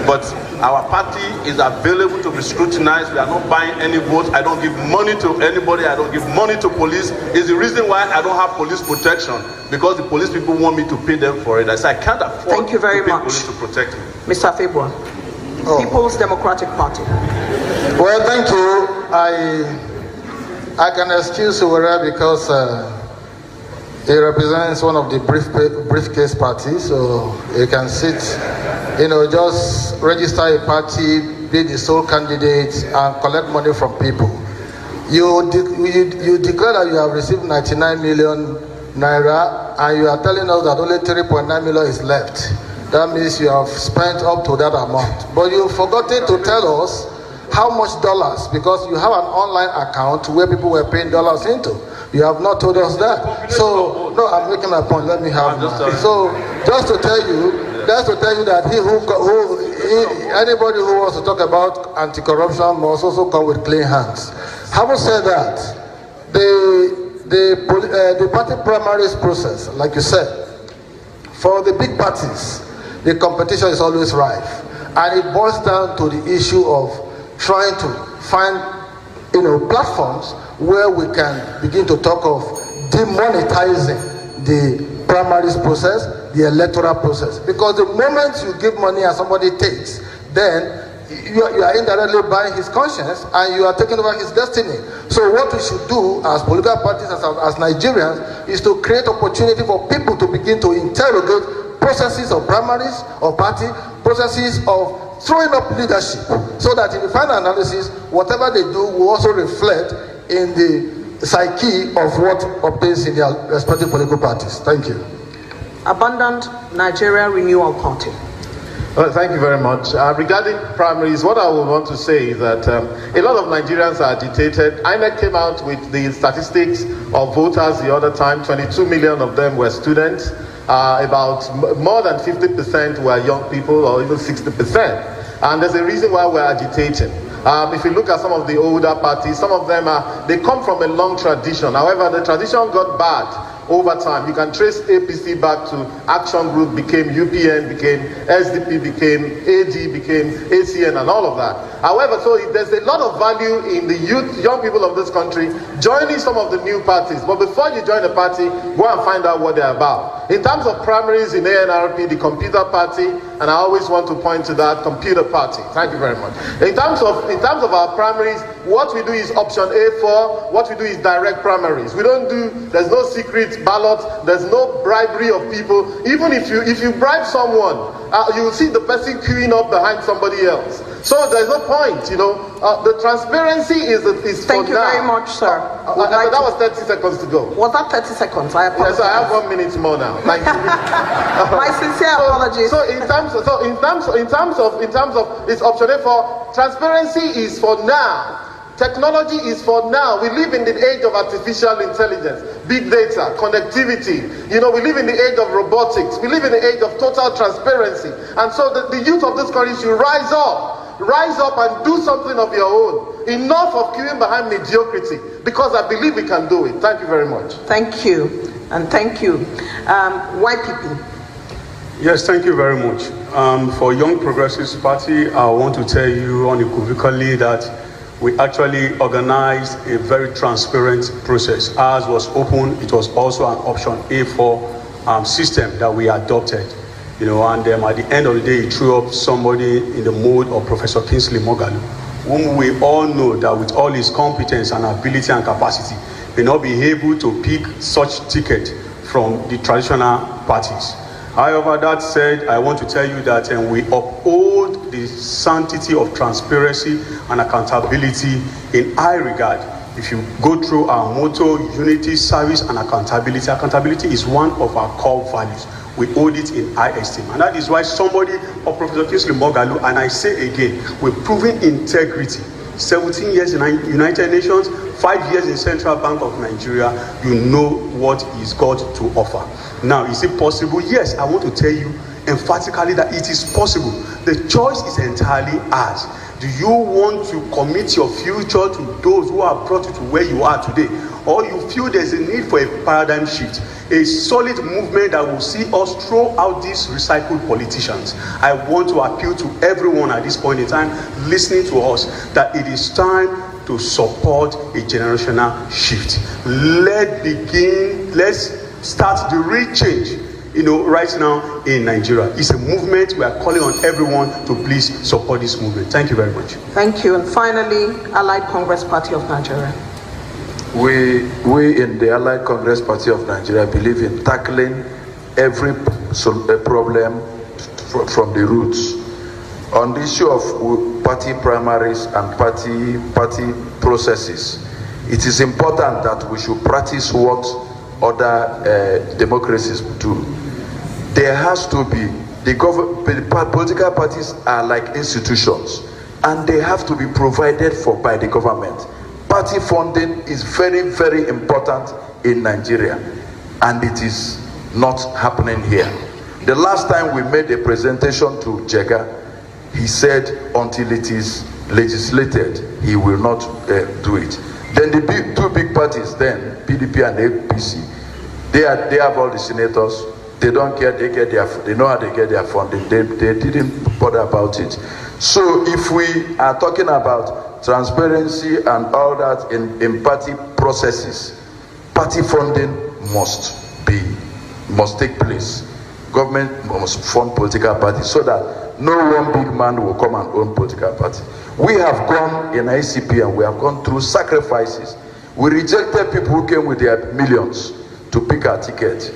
Speaker 4: But our party is available to be scrutinized. We are not buying any votes. I don't give money to anybody. I don't give money to police. It's the reason why I don't have police protection, because the police people want me to pay them for it. I say I can't afford to pay police to protect me.
Speaker 2: Mr. February, People's Democratic Party.
Speaker 5: Well, thank you. I can excuse Sowore because he represents one of the briefcase parties, so he can sit, just register a party, be the sole candidate, and collect money from people. You declare that you have received 99 million naira, and you are telling us that only 3.9 million is left. That means you have spent up to that amount. But you've forgotten to tell us how much dollars, because you have an online account where people were paying dollars into. You have not told us that. So, no, I'm making my point. Let me have that. So, just to tell you that anybody who wants to talk about anti-corruption must also come with clean hands. Having said that, the party primaries process, like you said, for the big parties, the competition is always rife, and it boils down to the issue of trying to find, platforms where we can begin to talk of demonetizing the primaries process, the electoral process. Because the moment you give money and somebody takes, then you are indirectly buying his conscience and you are taking over his destiny. So what we should do as political parties, as Nigerians, is to create opportunity for people to begin to interrogate processes of primaries or party, processes of throwing up leadership, so that in the final analysis, whatever they do will also reflect in the psyche of what obtains in their respective political parties. Thank you.
Speaker 2: Abundant Nigeria Renewal Party.
Speaker 6: Well, thank you very much. Regarding primaries, what I would want to say is that a lot of Nigerians are agitated. INEC came out with the statistics of voters the other time. 22 million of them were students. About more than 50% were young people, or even 60%. And there's a reason why we're agitating. If you look at some of the older parties, some of them they come from a long tradition. However, the tradition got bad over time. You can trace APC back to Action Group, became UPN, became SDP, became AG, became ACN, and all of that. However, so there's a lot of value in the youth, young people of this country, joining some of the new parties. But before you join a party, go and find out what they're about. In terms of primaries in ANRP, the Computer Party, and I always want to point to that, Computer Party. Thank you very much. In terms of our primaries, what we do is option A4. What we do is direct primaries. We don't do, there's no secret ballot, there's no bribery of people. Even if you bribe someone, you will see the person queuing up behind somebody else. So there's no point, you know. The transparency is
Speaker 2: Thank you
Speaker 6: now.
Speaker 2: very much, sir.
Speaker 6: That was 30 seconds to go.
Speaker 2: Was that 30 seconds? I apologize.
Speaker 6: Yes, I have 1 minute more now. Thank you.
Speaker 2: My sincere apologies.
Speaker 6: So in terms of it's option A for transparency is for now. Technology is for now. We live in the age of artificial intelligence, big data, connectivity. You know, we live in the age of robotics. We live in the age of total transparency. And so the youth of this country should rise up and do something of your own. Enough of queuing behind mediocrity, because I believe we can do it. Thank you very much.
Speaker 2: Thank you, and thank you. YPP.
Speaker 7: Yes, thank you very much. For Young Progressives Party, I want to tell you unequivocally that we actually organized a very transparent process. Ours was open. It was also an option A4 system that we adopted. You know, and at the end of the day, it threw up somebody in the mode of Professor Kingsley Moghalu, whom we all know that with all his competence and ability and capacity, may not be able to pick such ticket from the traditional parties. However, that said, I want to tell you that we uphold the sanctity of transparency and accountability in high regard. If you go through our motto, unity, service, and accountability, accountability is one of our core values. We hold it in high esteem. And that is why somebody of Professor Kingsley Moghalu, and I say again, we're proving integrity. 17 years in United Nations, 5 years in Central Bank of Nigeria, you know what he's got to offer. Now, is it possible? Yes, I want to tell you emphatically that it is possible. The choice is entirely ours. Do you want to commit your future to those who have brought you to where you are today? Or you feel there's a need for a paradigm shift, a solid movement that will see us throw out these recycled politicians? I want to appeal to everyone at this point in time listening to us that it is time to support a generational shift. Let's start the real change, you know, right now in Nigeria. It's a movement. We are calling on everyone to please support this movement. Thank you very much.
Speaker 2: Thank you. And finally, Allied Congress Party of Nigeria.
Speaker 3: We in the Allied Congress Party of Nigeria believe in tackling every problem from the roots. On the issue of party primaries and party processes, it is important that we should practice what other democracies do. There has to be, the political parties are like institutions, and they have to be provided for by the government. Party funding is very, very important in Nigeria, and it is not happening here. The last time we made a presentation to Jega, he said until it is legislated, he will not do it. Then the two big parties then, PDP and APC, they have all the senators. They don't care, they know how they get their funding. They didn't bother about it. So if we are talking about transparency and all that in party processes, party funding must be must take place. Government must fund political parties so that no one big man will come and own political party. We have gone in ICP and we have gone through sacrifices. We rejected people who came with their millions to pick our ticket.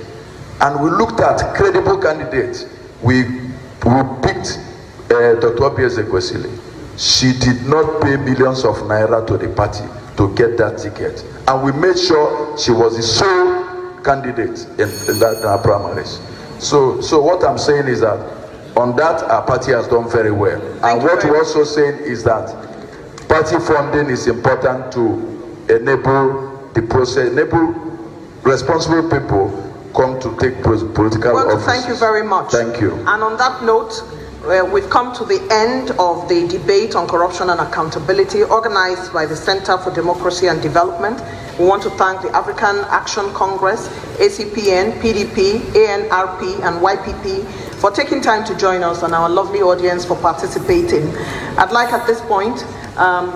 Speaker 3: And we looked at credible candidates. We picked Dr. Obieze Kwesili. She did not pay millions of naira to the party to get that ticket. And we made sure she was the sole candidate in our primaries. So what I'm saying is that on that, our party has done very well. And what we're also saying is that party funding is important to enable the process, enable responsible people come to take political office.
Speaker 2: Thank you very much.
Speaker 3: Thank you.
Speaker 2: And on that note, we've come to the end of the debate on corruption and accountability organized by the Center for Democracy and Development. We want to thank the African Action Congress, ACPN, PDP, ANRP, and YPP for taking time to join us, and our lovely audience for participating. I'd like at this point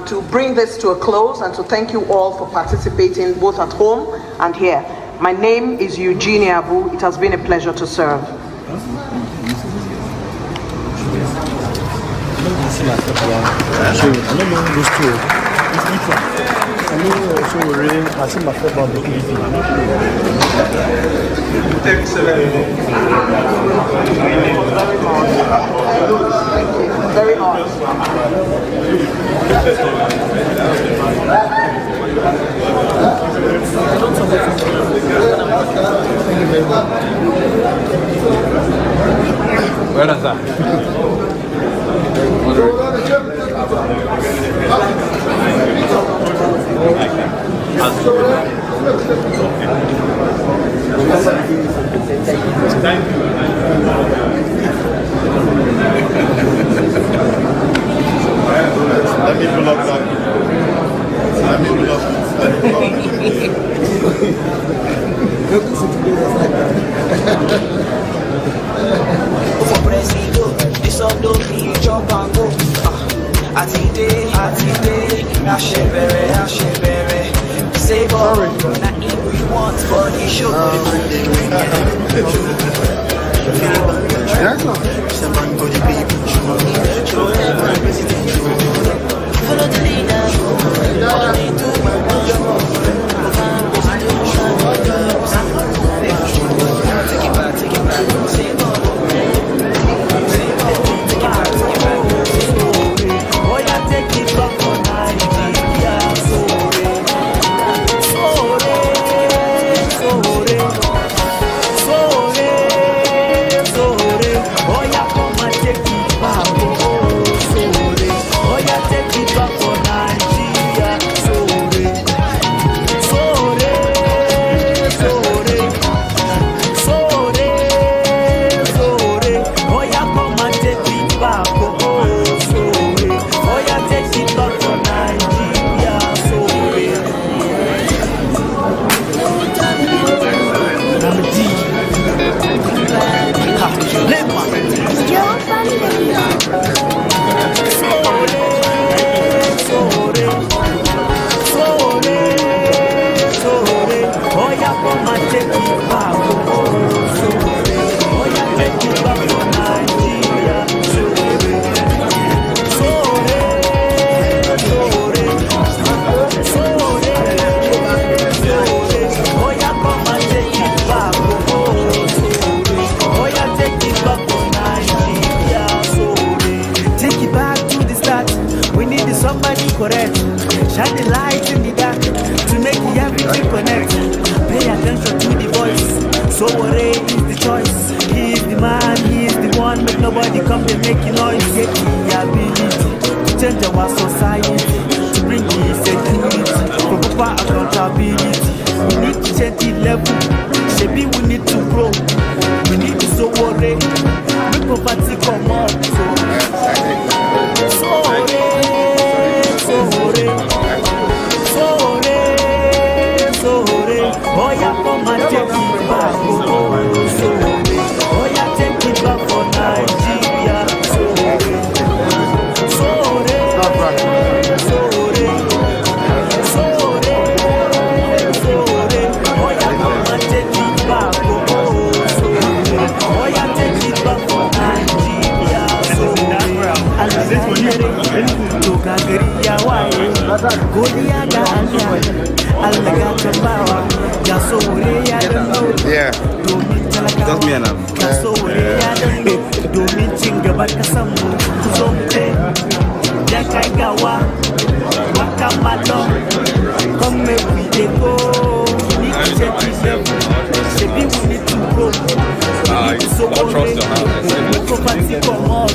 Speaker 2: to bring this to a close and to thank you all for participating both at home and here. My name is Eugenia Abu. It has been a pleasure to serve. Very hard.
Speaker 16: Well done,
Speaker 6: Let me pull up that. Let me pull up.
Speaker 17: For Presido, this all don't be jump and go. Atide, Ashebere. Save all, not if we want for the show. Follow the leader. Take it back. Save all.
Speaker 18: Shine the light in the dark to make everything connect. Pay attention to the voice. Sowore is the choice. He is the man, he is the one. Make nobody come to make noise. Get the ability to change our society, to bring the security, for proper accountability. We need to change the level. Maybe we need to grow. We need to Sowore. Make poverty come up. Oya, come and take it back. Oya, take it back for Nigeria. Oya, come and take it back.
Speaker 16: Just me and him.
Speaker 18: Come make we dey go. Need to check this level. Shebi we need to grow. So property come out.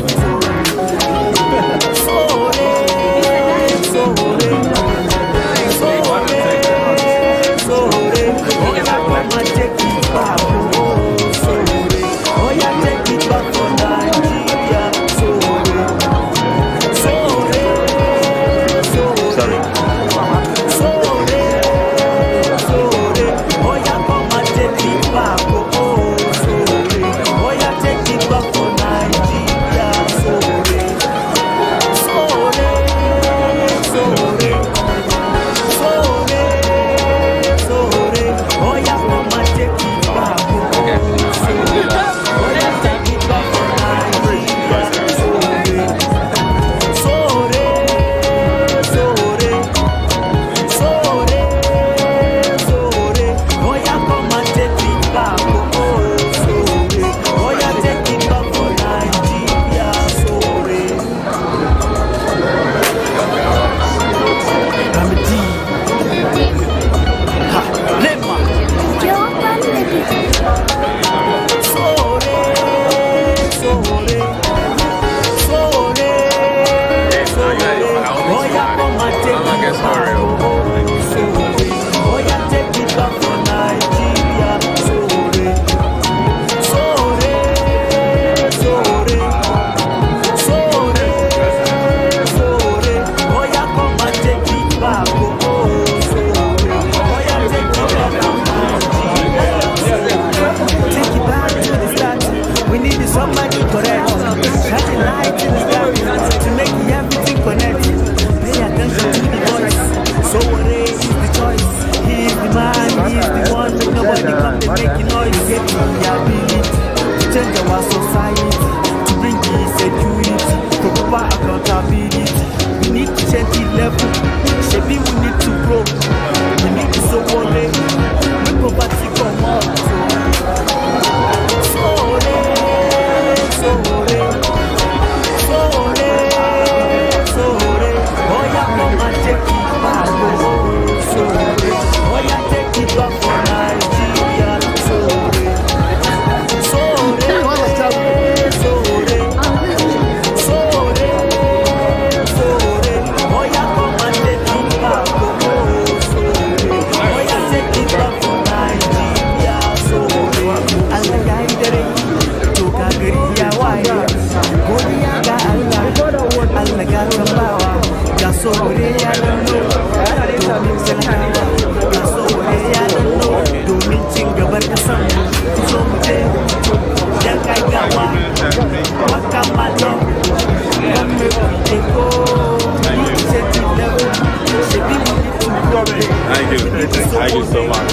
Speaker 16: Thank you so much.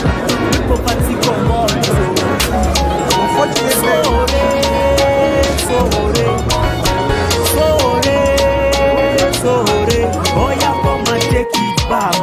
Speaker 18: Oh yeah, come and take it back.